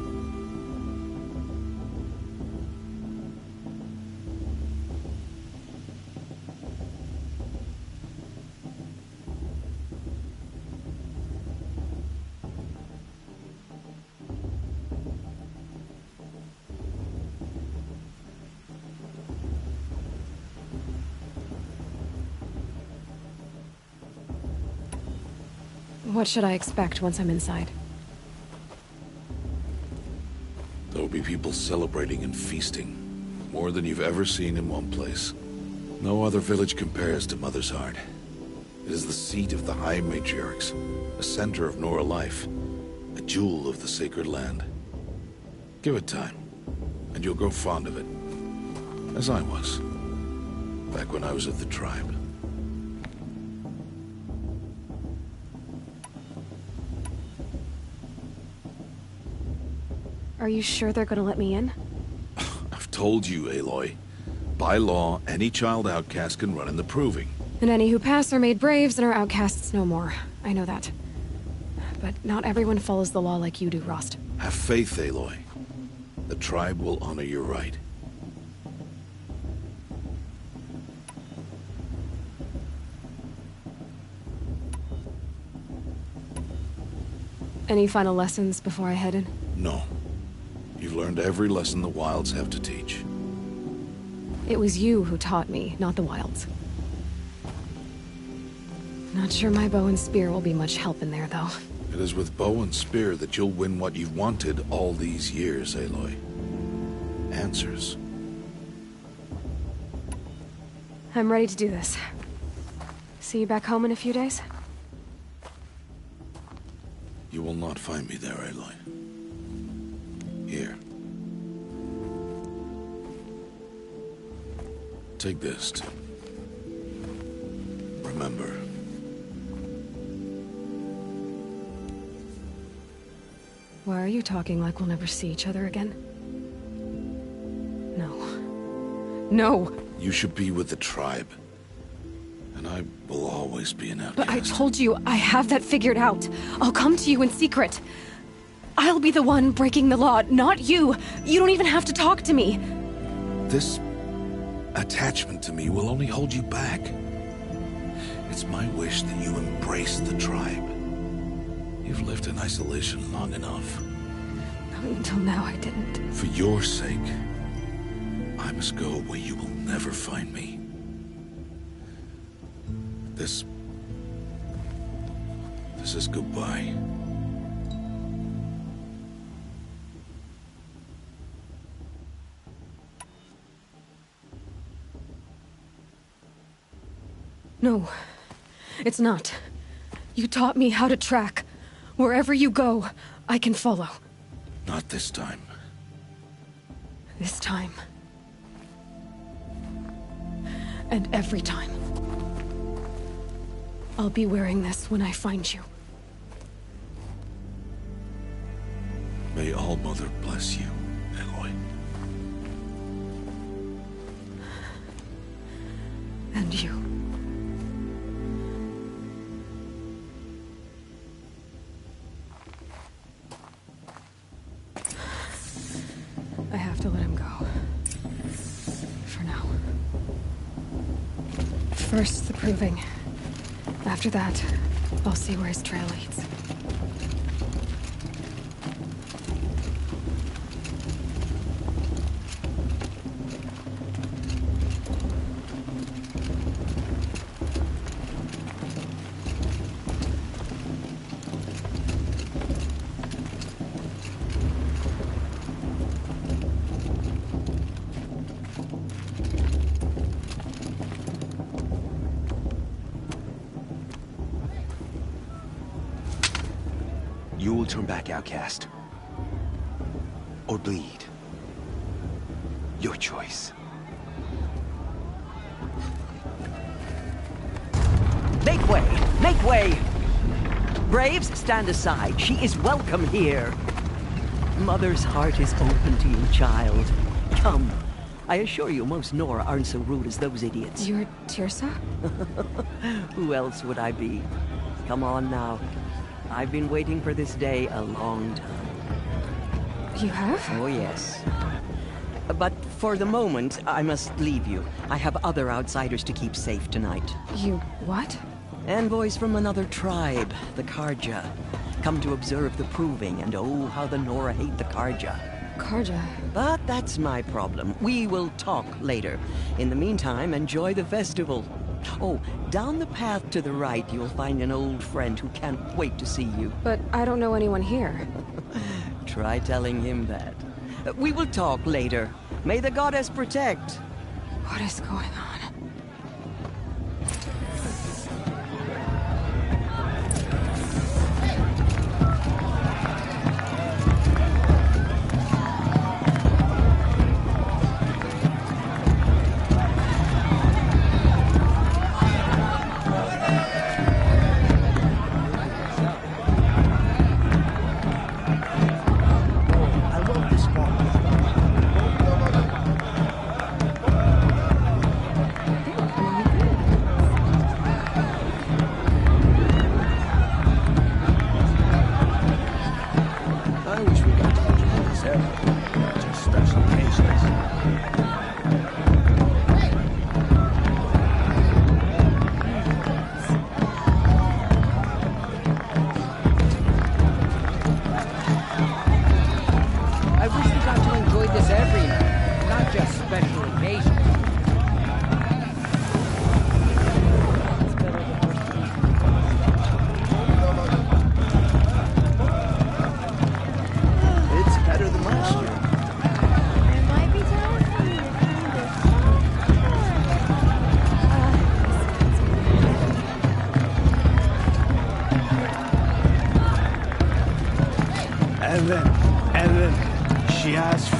What should I expect once I'm inside? There'll be people celebrating and feasting. More than you've ever seen in one place. No other village compares to Mother's Heart. It is the seat of the High Matriarchs, a center of Nora life, a jewel of the sacred land. Give it time, and you'll grow fond of it. As I was, back when I was at the tribe. Are you sure they're gonna let me in? I've told you, Aloy. By law, any child outcast can run in the Proving. And any who pass are made braves and are outcasts no more. I know that. But not everyone follows the law like you do, Rost. Have faith, Aloy. The tribe will honor your right. Any final lessons before I head in? No. You've learned every lesson the Wilds have to teach. It was you who taught me, not the Wilds. Not sure my bow and spear will be much help in there, though. It is with bow and spear that you'll win what you've wanted all these years, Aloy. Answers. I'm ready to do this. See you back home in a few days? You will not find me there, Aloy. Here. Take this to remember. Why are you talking like we'll never see each other again? No. No! You should be with the tribe. And I will always be an outcast. But I told you, I have that figured out. I'll come to you in secret. I'll be the one breaking the law, not you. You don't even have to talk to me. This attachment to me will only hold you back. It's my wish that you embrace the tribe. You've lived in isolation long enough. Until now, I didn't. For your sake, I must go where you will never find me. This is goodbye. No, it's not. You taught me how to track. Wherever you go, I can follow. Not this time. This time. And every time. I'll be wearing this when I find you. May All Mother bless you, Aloy. And you. I have to let him go. For now. First, the proving. After that, I'll see where his trail leads. You will turn back, outcast. Or bleed. Your choice. Make way! Make way! Braves, stand aside. She is welcome here. Mother's heart is open to you, child. Come. I assure you, most Nora aren't so rude as those idiots. You're Tirsa? Who else would I be? Come on now. I've been waiting for this day a long time. You have? Oh, yes. But for the moment, I must leave you. I have other outsiders to keep safe tonight. You what? Envoys from another tribe, the Karja. Come to observe the proving, and oh, how the Nora hate the Karja. Karja? But that's my problem. We will talk later. In the meantime, enjoy the festival. Oh, down the path to the right, you'll find an old friend who can't wait to see you. But I don't know anyone here. Try telling him that. We will talk later. May the goddess protect. What is going on?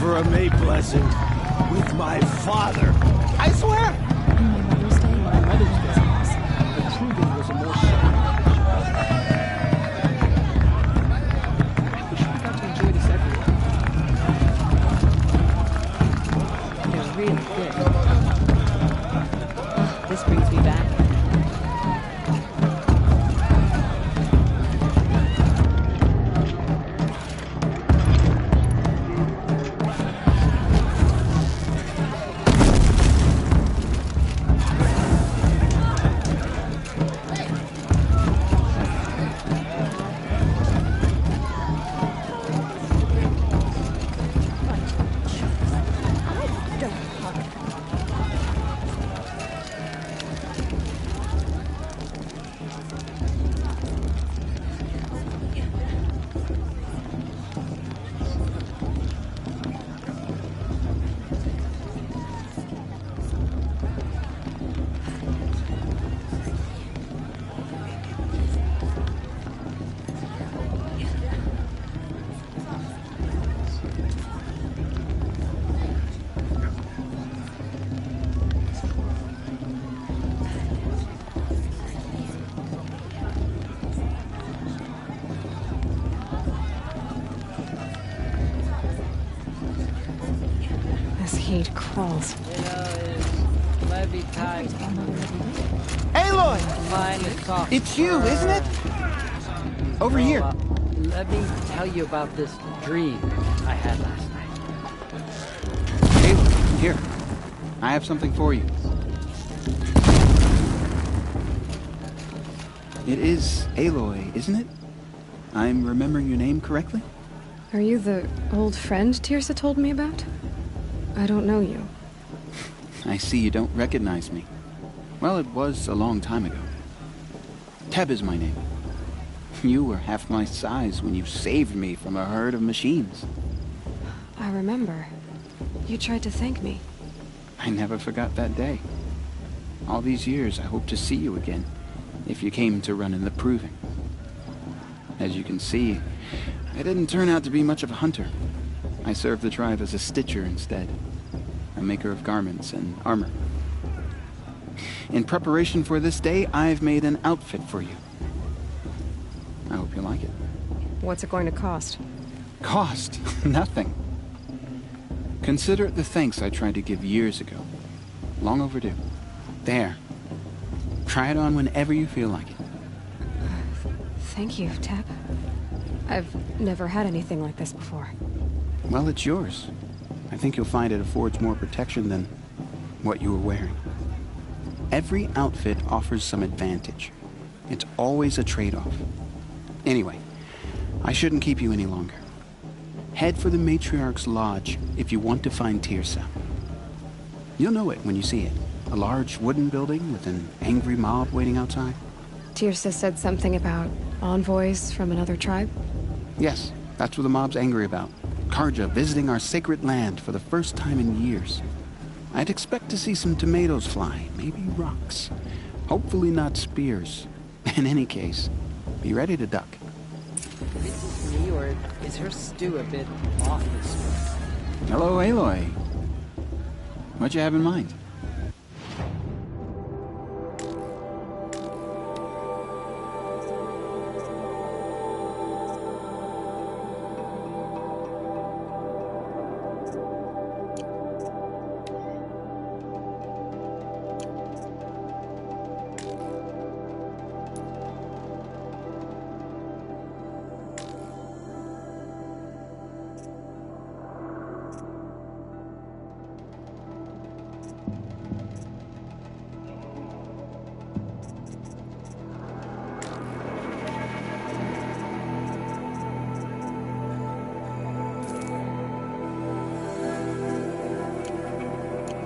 for a May blessing with my father. I swear! My Mother's Day? My Mother's Day. The proving was a more solemn occasion. We should have got to enjoy this everywhere. They're really good. This brings me back. Heat crawls. Aloy! It's you, isn't it? Over here. Let me tell you about this dream I had last night. Aloy, here. I have something for you. It is Aloy, isn't it? I'm remembering your name correctly? Are you the old friend Tirsa told me about? I don't know you. I see you don't recognize me. Well, it was a long time ago. Teb is my name. You were half my size when you saved me from a herd of machines. I remember. You tried to thank me. I never forgot that day. All these years, I hope to see you again, if you came to run in the proving. As you can see, I didn't turn out to be much of a hunter. I served the tribe as a stitcher instead, a maker of garments and armor. In preparation for this day, I've made an outfit for you. I hope you like it. What's it going to cost? Cost? Nothing. Consider it the thanks I tried to give years ago. Long overdue. There. Try it on whenever you feel like it. Thank you, Teb. I've never had anything like this before. Well, it's yours. I think you'll find it affords more protection than what you were wearing. Every outfit offers some advantage. It's always a trade-off. Anyway, I shouldn't keep you any longer. Head for the Matriarch's Lodge if you want to find Tirsa. You'll know it when you see it. A large wooden building with an angry mob waiting outside. Tirsa said something about envoys from another tribe? Yes, that's what the mob's angry about. Karja visiting our sacred land for the first time in years. I'd expect to see some tomatoes fly, maybe rocks. Hopefully not spears. In any case, be ready to duck. Is this me, or is her stew a bit off this way? Hello, Aloy. What you have in mind?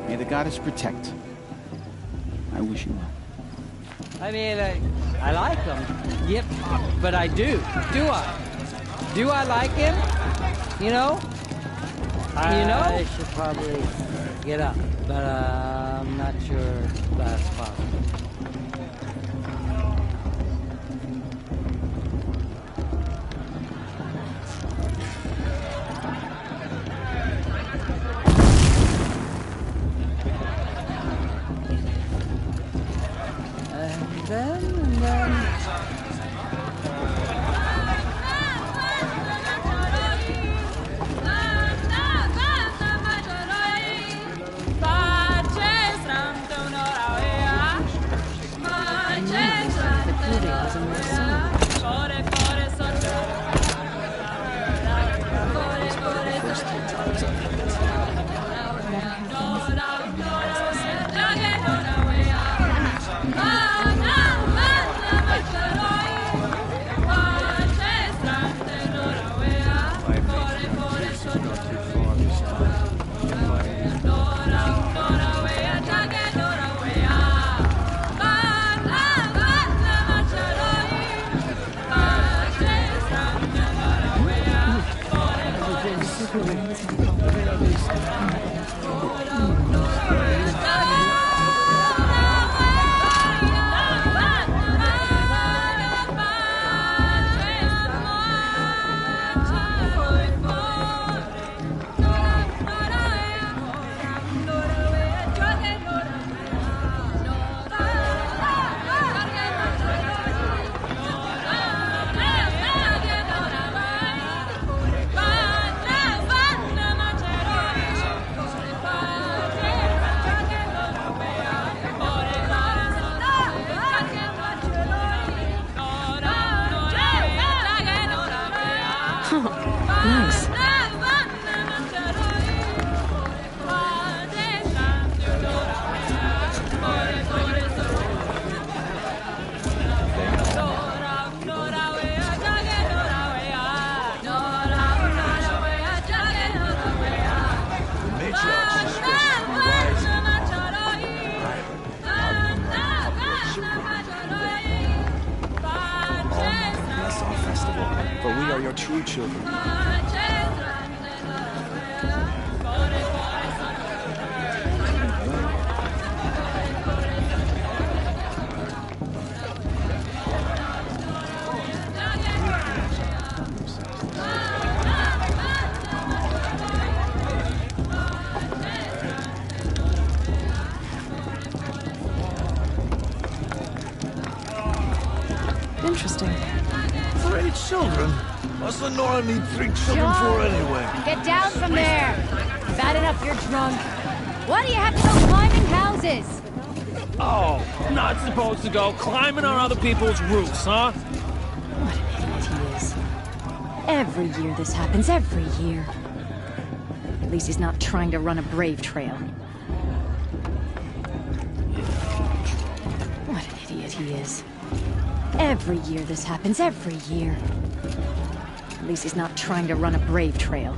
May the goddess protect. I wish you well. I mean, I like him. Yep, but I do. Do I? Do I like him? You know? I should probably get up, but I'm not sure that's possible. then, and then... Nice. Bless our festival, for we are your true children. Interesting. 3 children? What's the Nora need 3 children for anyway? Get down from there! Bad enough you're drunk. Why do you have to go climbing houses? Oh, not supposed to go climbing on other people's roofs, huh? What an idiot he is. Every year this happens, every year. At least he's not trying to run a brave trail. What an idiot he is. Every year this happens, every year. At least he's not trying to run a brave trail.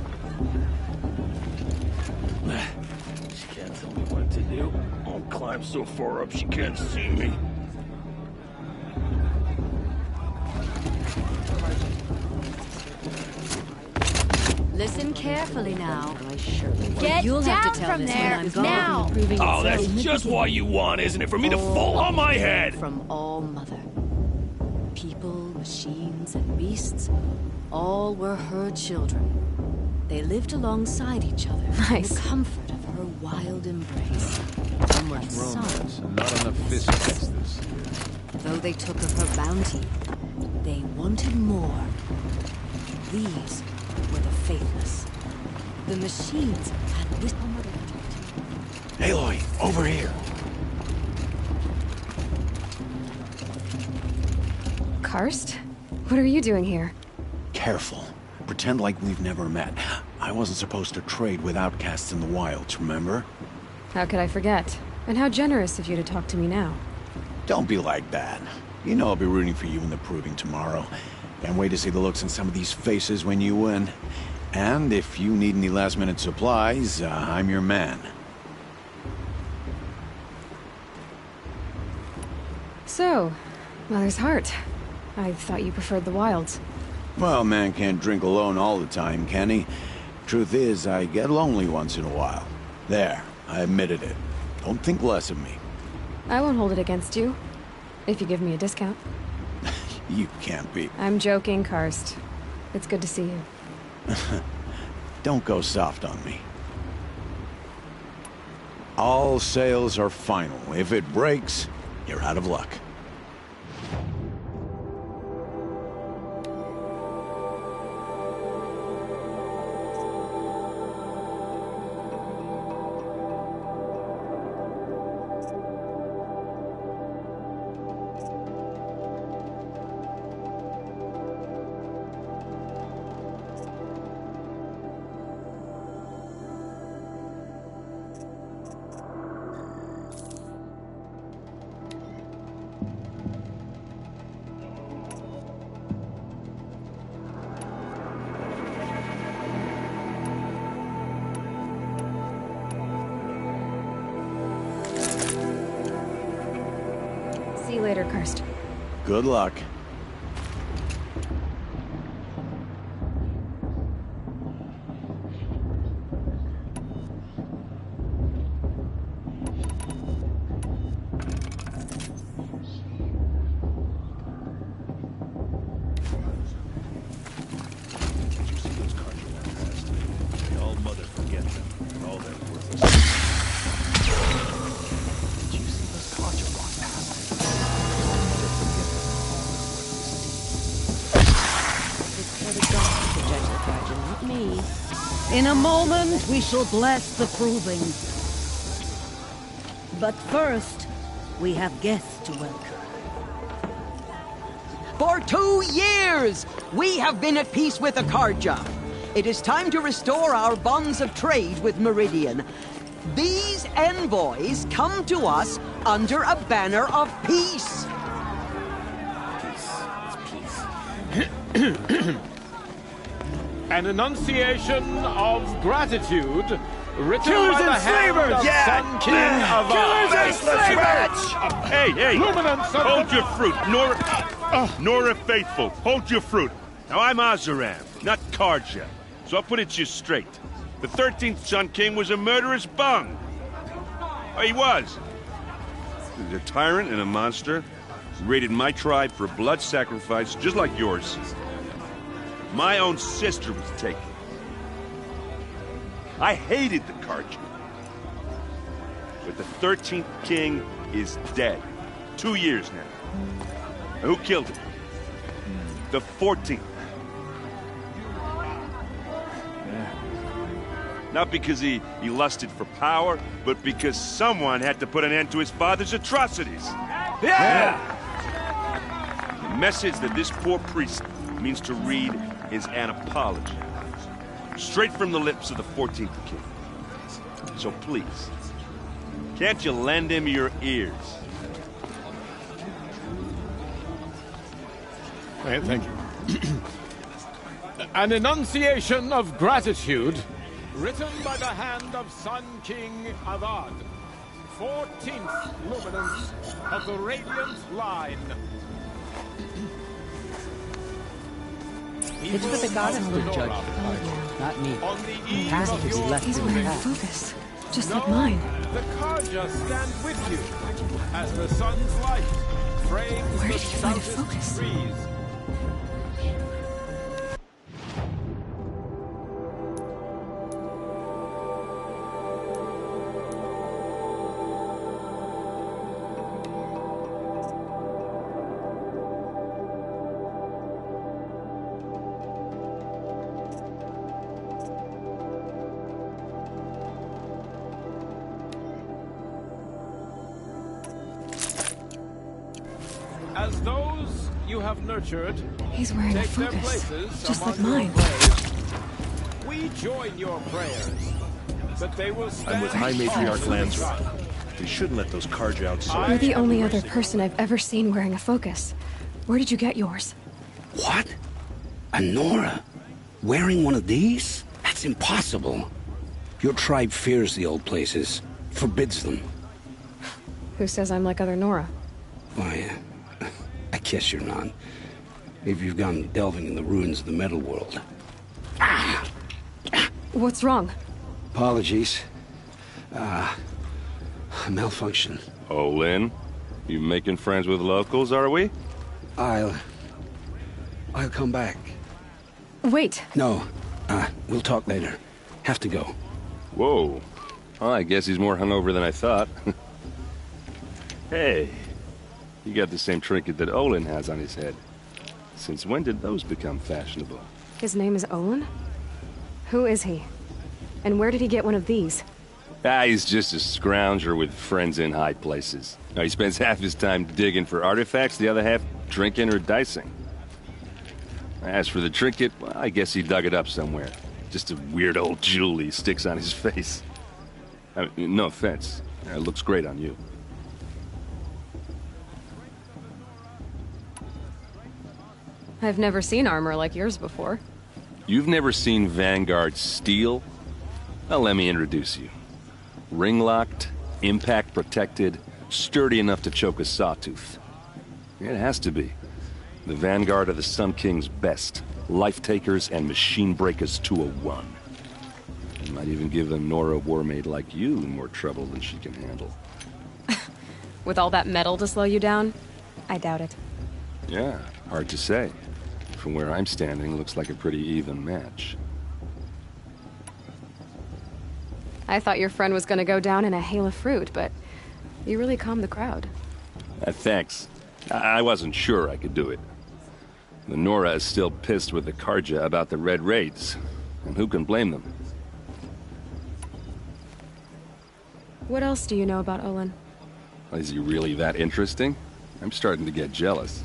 She can't tell me what to do. I'll climb so far up she can't see me. Listen carefully now. Get down from there, now! Oh, that's just what you want, isn't it? For me to fall on my head! From all mother. People, machines, and beasts, all were her children. They lived alongside each other in the comfort of her wild embrace. Too much romance and not enough fist testers. Though they took of her bounty, they wanted more. These were the faithless. The machines had wisdom. Aloy, over here. Karst? What are you doing here? Careful. Pretend like we've never met. I wasn't supposed to trade with outcasts in the wilds, remember? How could I forget? And how generous of you to talk to me now. Don't be like that. You know I'll be rooting for you in the proving tomorrow. Can't wait to see the looks on some of these faces when you win. And if you need any last-minute supplies, I'm your man. So, Mother's Heart. I thought you preferred the wilds. Well, man can't drink alone all the time, can he? Truth is, I get lonely once in a while. There, I admitted it. Don't think less of me. I won't hold it against you. If you give me a discount. You can't be. I'm joking, Karst. It's good to see you. Don't go soft on me. All sales are final. If it breaks, you're out of luck. See you later, Cursed. Good luck. In a moment, we shall bless the proving. But first, we have guests to welcome. For 2 years, we have been at peace with Akarja. It is time to restore our bonds of trade with Meridian. These envoys come to us under a banner of peace. An enunciation of gratitude written Killers by the and hand slavers! of Yeah! Sun King of Killers and slavers! Hey! Luminance of Hold the... your fruit, Nora Faithful. Hold your fruit. Now, I'm Azaram, not Karja. So I'll put it to you straight. The 13th Sun King was a murderous bung. Oh, he was. He was a tyrant and a monster. He raided my tribe for a blood sacrifice, just like yours. My own sister was taken. I hated the Karja. But the 13th king is dead. 2 years now. And who killed him? The 14th. Not because he lusted for power, but because someone had to put an end to his father's atrocities. Yeah! The message that this poor priest means to read is an apology. Straight from the lips of the 14th king. So please, can't you lend him your ears? Thank you. An enunciation of gratitude written by the hand of Sun King Avad, 14th luminance of the Radiant Line. It's for the goddess to judge, not me. It has to be left He's in wearing the past. focus, just like mine. The Karja stand with you as the sun's light frames Where the did you find a stoutest focus? trees. As those you have nurtured, He's wearing a take their focus, places just like among your mine. graves, we join your prayers that they will stand I'm with High Matriarch tall in the Lansra. sun. We shouldn't let those Karja outside. You're the only other person I've ever seen wearing a focus. Where did you get yours? What? A Nora? Wearing one of these? That's impossible. Your tribe fears the old places, forbids them. Who says I'm like other Nora? Why, I guess you're not. Maybe you've gone delving in the ruins of the metal world. What's wrong? Apologies. Malfunction. Oh, Lynn? You making friends with locals, are we? I'll come back. Wait. No, we'll talk later. Have to go. Whoa. Well, I guess he's more hungover than I thought. Hey, you got the same trinket that Olin has on his head. Since when did those become fashionable? His name is Olin? Who is he? And where did he get one of these? He's just a scrounger with friends in high places. Now, he spends half his time digging for artifacts, the other half drinking or dicing. As for the trinket, well, I guess he dug it up somewhere. Just a weird old jewel he sticks on his face. I mean, no offense. It looks great on you. I've never seen armor like yours before. You've never seen Vanguard steel? Well, let me introduce you. Ring-locked, impact-protected, sturdy enough to choke a sawtooth. It has to be. The vanguard of the Sun King's best. Life takers and machine breakers to a one. It might even give a Nora warmaid like you more trouble than she can handle. With all that metal to slow you down? I doubt it. Yeah, hard to say. From where I'm standing, looks like a pretty even match. I thought your friend was gonna go down in a hail of fruit, but you really calmed the crowd. Thanks. I wasn't sure I could do it. The Nora is still pissed with the Karja about the Red Raids, and who can blame them? What else do you know about Olin? Is he really that interesting? I'm starting to get jealous.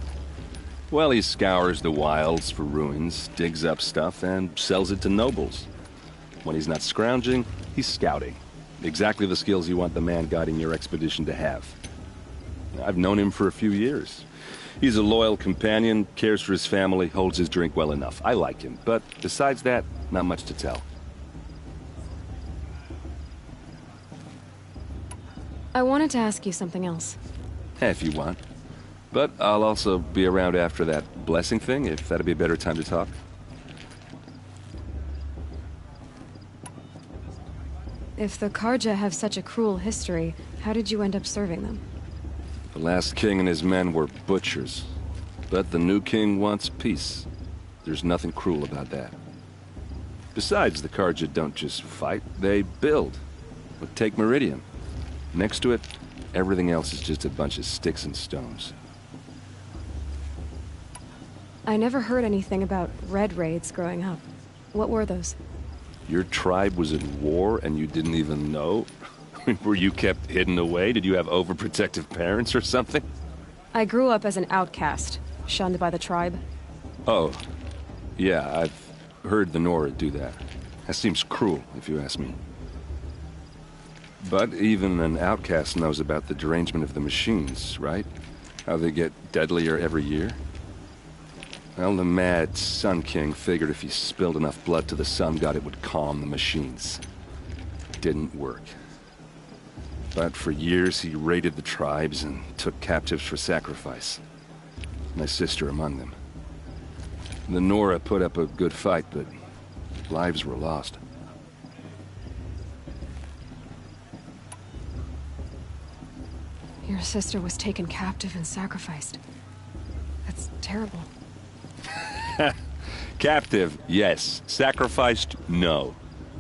Well, he scours the wilds for ruins, digs up stuff, and sells it to nobles. When he's not scrounging, he's scouting. Exactly the skills you want the man guiding your expedition to have. I've known him for a few years. He's a loyal companion, cares for his family, holds his drink well enough. I like him, but besides that, not much to tell. I wanted to ask you something else. If you want. But I'll also be around after that blessing thing, if that'd be a better time to talk. If the Karja have such a cruel history, how did you end up serving them? The last king and his men were butchers. But the new king wants peace. There's nothing cruel about that. Besides, the Karja don't just fight, they build. But take Meridian. Next to it, everything else is just a bunch of sticks and stones. I never heard anything about Red Raids growing up. What were those? Your tribe was in war and you didn't even know? Were you kept hidden away? Did you have overprotective parents or something? I grew up as an outcast, shunned by the tribe. Oh, yeah, I've heard the Nora do that. That seems cruel, if you ask me. But even an outcast knows about the derangement of the machines, right? How they get deadlier every year? Well, the mad Sun King figured if he spilled enough blood to the Sun God, it would calm the machines. Didn't work. But for years, he raided the tribes and took captives for sacrifice. My sister among them. The Nora put up a good fight, but lives were lost. Your sister was taken captive and sacrificed. That's terrible. Captive, yes. Sacrificed, no.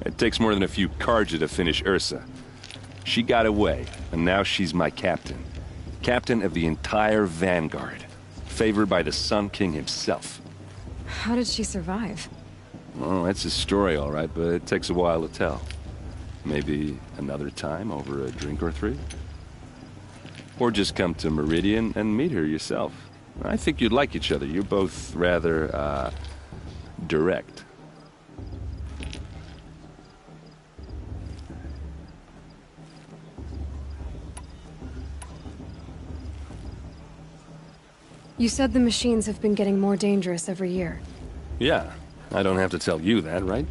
It takes more than a few Karja to finish Ursa. She got away, and now she's my captain. Captain of the entire Vanguard. Favored by the Sun King himself. How did she survive? Oh, that's a story, all right, but it takes a while to tell. Maybe another time over a drink or three? Or just come to Meridian and meet her yourself. I think you'd like each other. You're both rather, direct. You said the machines have been getting more dangerous every year. Yeah, I don't have to tell you that, right?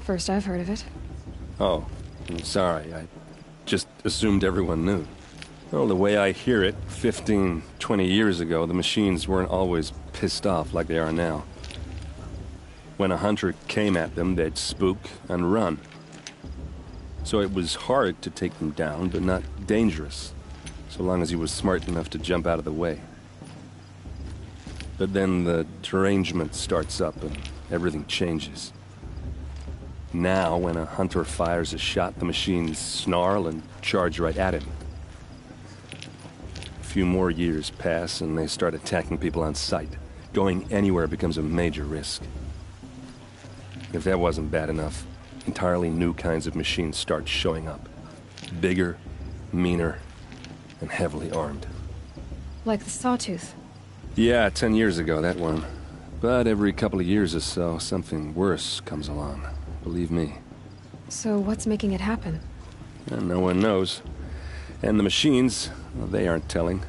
First I've heard of it. Oh, I'm sorry. I just assumed everyone knew. Well, the way I hear it, 15, 20 years ago, the machines weren't always pissed off like they are now. When a hunter came at them, they'd spook and run. So it was hard to take them down, but not dangerous, so long as he was smart enough to jump out of the way. But then the derangement starts up and everything changes. Now, when a hunter fires a shot, the machines snarl and charge right at him. A few more years pass and they start attacking people on sight. Going anywhere becomes a major risk. If that wasn't bad enough, entirely new kinds of machines start showing up. Bigger, meaner, and heavily armed. Like the Sawtooth. Yeah, 10 years ago, that one. But every couple of years or so, something worse comes along. Believe me. So what's making it happen? And no one knows. And the machines, well, they aren't telling.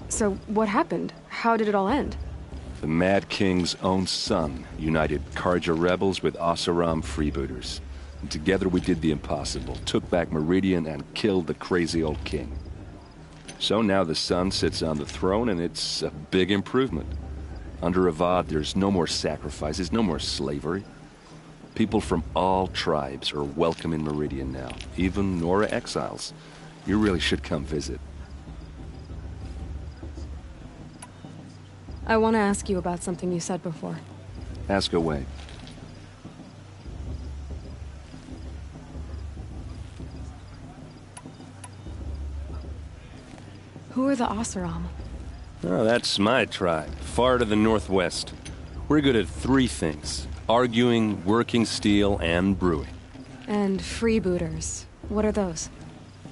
So what happened? How did it all end? The Mad King's own son united Karja rebels with Oseram freebooters. And together we did the impossible, took back Meridian and killed the crazy old king. So now the son sits on the throne, and it's a big improvement. Under Avad, there's no more sacrifices, no more slavery. People from all tribes are welcome in Meridian now, even Nora exiles. You really should come visit. I want to ask you about something you said before. Ask away. Who are the Oseram? Oh, that's my tribe, far to the northwest. We're good at three things: arguing, working steel, and brewing. And freebooters. What are those?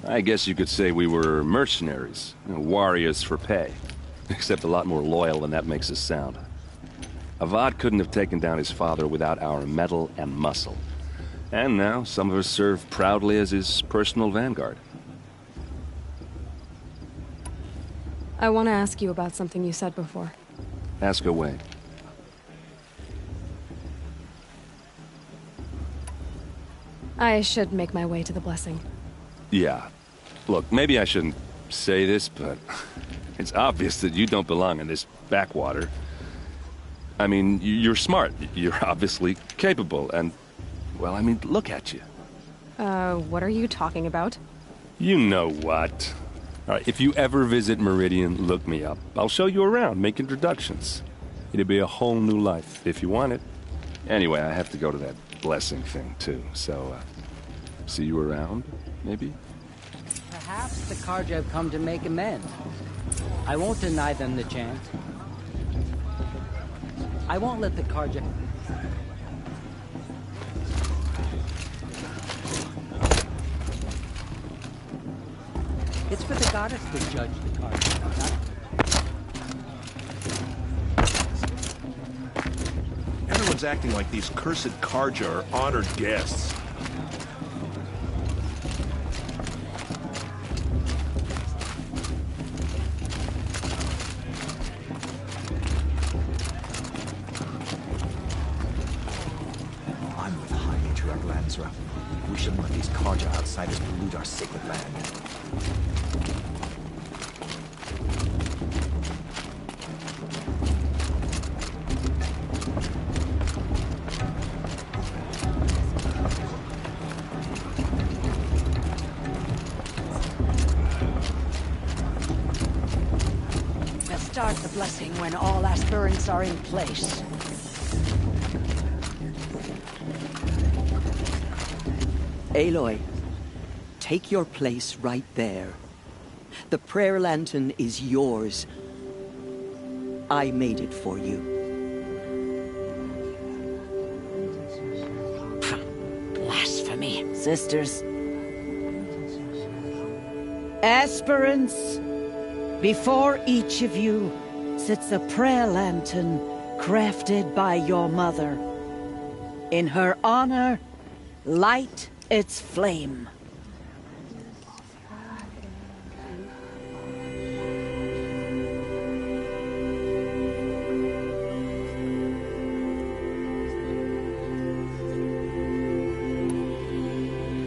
I guess you could say we were mercenaries, warriors for pay. Except a lot more loyal than that makes us sound. Avad couldn't have taken down his father without our metal and muscle. And now some of us serve proudly as his personal vanguard. I want to ask you about something you said before. Ask away. I should make my way to the blessing. Yeah. Look, maybe I shouldn't say this, but it's obvious that you don't belong in this backwater. I mean, you're smart. You're obviously capable, and, well, I mean, look at you. What are you talking about? You know what. All right, if you ever visit Meridian, look me up. I'll show you around, make introductions. It'll be a whole new life, if you want it. Anyway, I have to go to that blessing thing, too, so, see you around, maybe? Perhaps the Karja have come to make amends. I won't deny them the chance. I won't let the Karja... It's for the goddess to judge the Karja, not... Everyone's acting like these cursed Karja are honored guests. I'm with the High Matriarch Lansra. We shouldn't let these Karja outsiders pollute our sacred land. Start the blessing when all aspirants are in place. Aloy, take your place right there. The prayer lantern is yours. I made it for you. Blasphemy. Sisters. Aspirants, before each of you sits a prayer lantern crafted by your mother. In her honor, light its flame.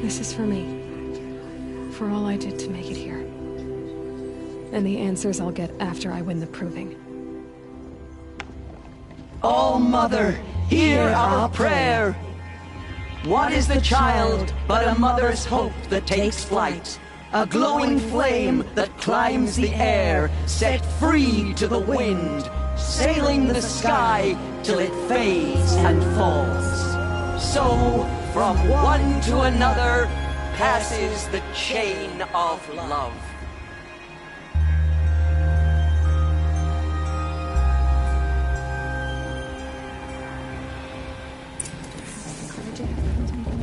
This is for me. For all I did to make it here. And the answers I'll get after I win the proving. All Mother, hear our prayer. What is the child but a mother's hope that takes flight? A glowing flame that climbs the air, set free to the wind, sailing the sky till it fades and falls. So, from one to another, passes the chain of love.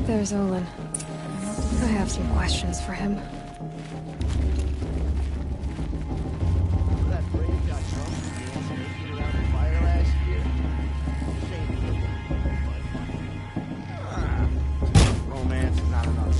There's Olin. I have some questions for him. Romance is not enough.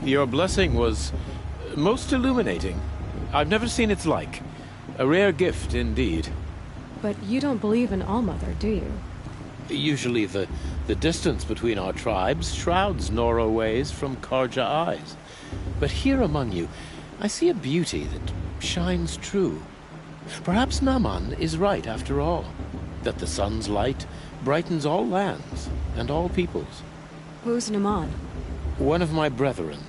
Your blessing was most illuminating. I've never seen its like. A rare gift indeed. But you don't believe in Allmother, do you? Usually the distance between our tribes shrouds Nora ways from Karja eyes. But here among you, I see a beauty that shines true. Perhaps Naman is right after all, that the sun's light brightens all lands and all peoples. Who's Naman? One of my brethren,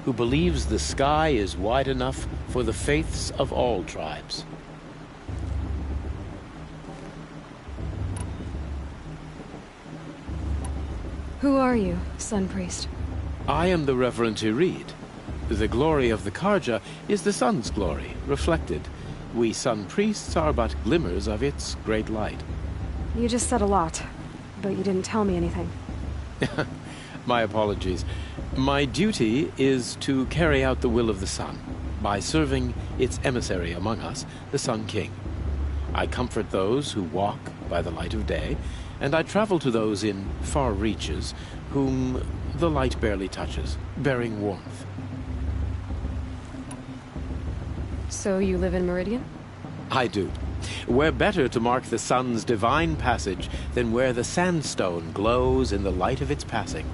who believes the sky is wide enough for the faiths of all tribes. Who are you, Sun Priest? I am the Reverend Irid. The glory of the Karja is the sun's glory, reflected. We Sun Priests are but glimmers of its great light. You just said a lot, but you didn't tell me anything. My apologies. My duty is to carry out the will of the sun, by serving its emissary among us, the Sun King. I comfort those who walk by the light of day, and I travel to those in far reaches whom the light barely touches, bearing warmth. So you live in Meridian? I do. Where better to mark the sun's divine passage than where the sandstone glows in the light of its passing?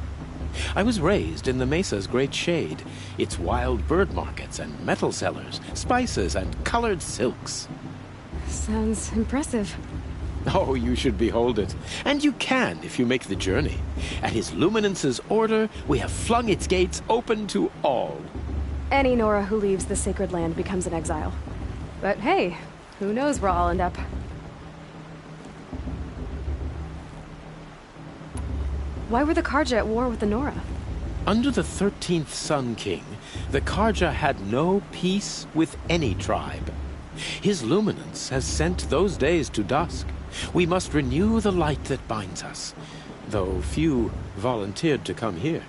I was raised in the mesa's great shade, its wild bird markets and metal cellars, spices and colored silks. Sounds impressive. Oh, you should behold it. And you can if you make the journey. At His Luminance's order, we have flung its gates open to all. Any Nora who leaves the sacred land becomes an exile. But hey, who knows where I'll end up. Why were the Karja at war with the Nora? Under the 13th Sun King, the Karja had no peace with any tribe. His Luminance has sent those days to dusk. We must renew the light that binds us, though few volunteered to come here.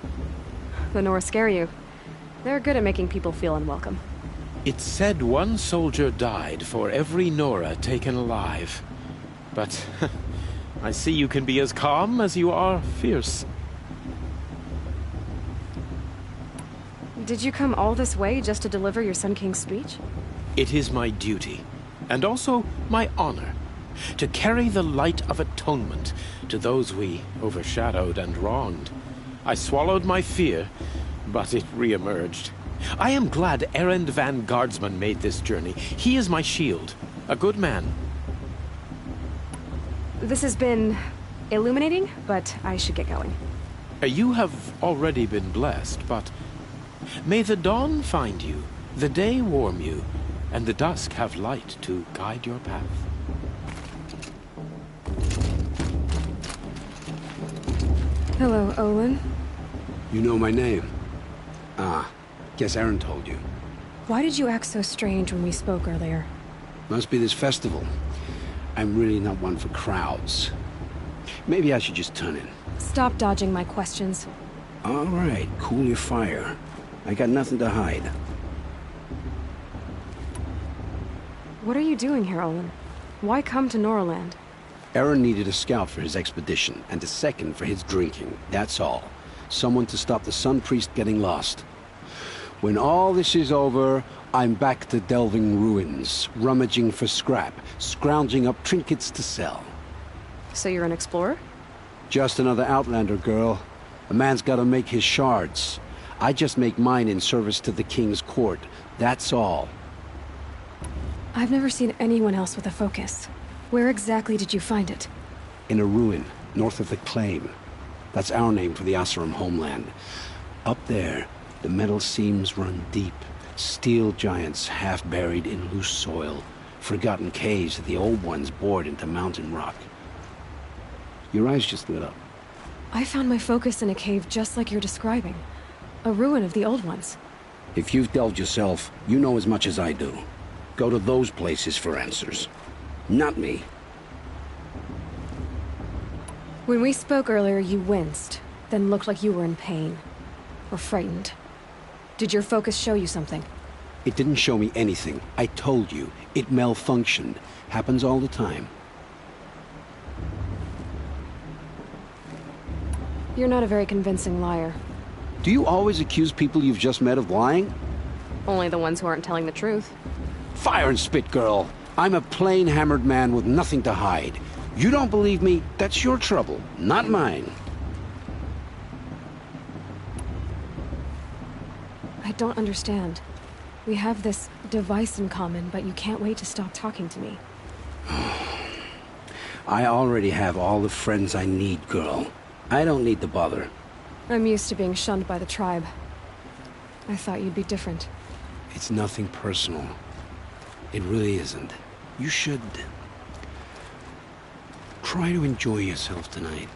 The Nora scare you. They're good at making people feel unwelcome. It's said one soldier died for every Nora taken alive. But I see you can be as calm as you are fierce. Did you come all this way just to deliver your Sun King's speech? It is my duty, and also my honor, to carry the light of atonement to those we overshadowed and wronged. I swallowed my fear, but it re-emerged. I am glad Erend van Guardsman made this journey. He is my shield, a good man. This has been illuminating, but I should get going. You have already been blessed, but may the dawn find you, the day warm you, and the dusk have light to guide your path. Hello, Olin. You know my name? Ah, guess Aaron told you. Why did you act so strange when we spoke earlier? Must be this festival. I'm really not one for crowds. Maybe I should just turn in. Stop dodging my questions. All right, cool your fire. I got nothing to hide. What are you doing here, Olin? Why come to Noraland? Aaron needed a scout for his expedition, and a second for his drinking. That's all. Someone to stop the Sun Priest getting lost. When all this is over, I'm back to delving ruins, rummaging for scrap, scrounging up trinkets to sell. So you're an explorer? Just another Outlander, girl. A man's gotta make his shards. I just make mine in service to the King's court. That's all. I've never seen anyone else with a focus. Where exactly did you find it? In a ruin, north of the Claim. That's our name for the Asuram homeland. Up there, the metal seams run deep. Steel giants half buried in loose soil. Forgotten caves that the old ones bored into mountain rock. Your eyes just lit up. I found my focus in a cave just like you're describing. A ruin of the old ones. If you've delved yourself, you know as much as I do. Go to those places for answers. Not me. When we spoke earlier, you winced, then looked like you were in pain. Or frightened. Did your focus show you something? It didn't show me anything. I told you. It malfunctioned. Happens all the time. You're not a very convincing liar. Do you always accuse people you've just met of lying? Only the ones who aren't telling the truth. Fire and spit, girl. I'm a plain hammered man with nothing to hide. You don't believe me? That's your trouble, not mine. I don't understand. We have this device in common, but you can't wait to stop talking to me. I already have all the friends I need, girl. I don't need the bother. I'm used to being shunned by the tribe. I thought you'd be different. It's nothing personal. It really isn't. You should... try to enjoy yourself tonight.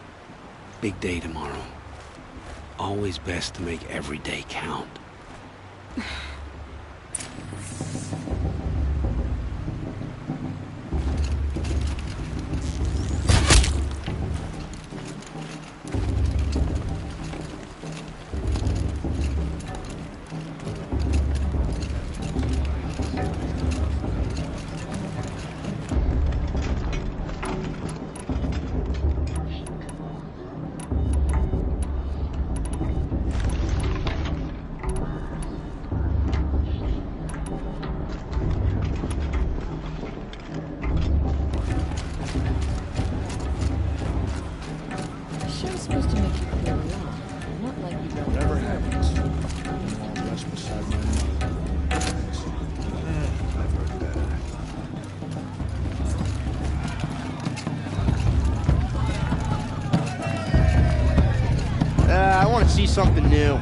Big day tomorrow. Always best to make every day count. I want to see something new.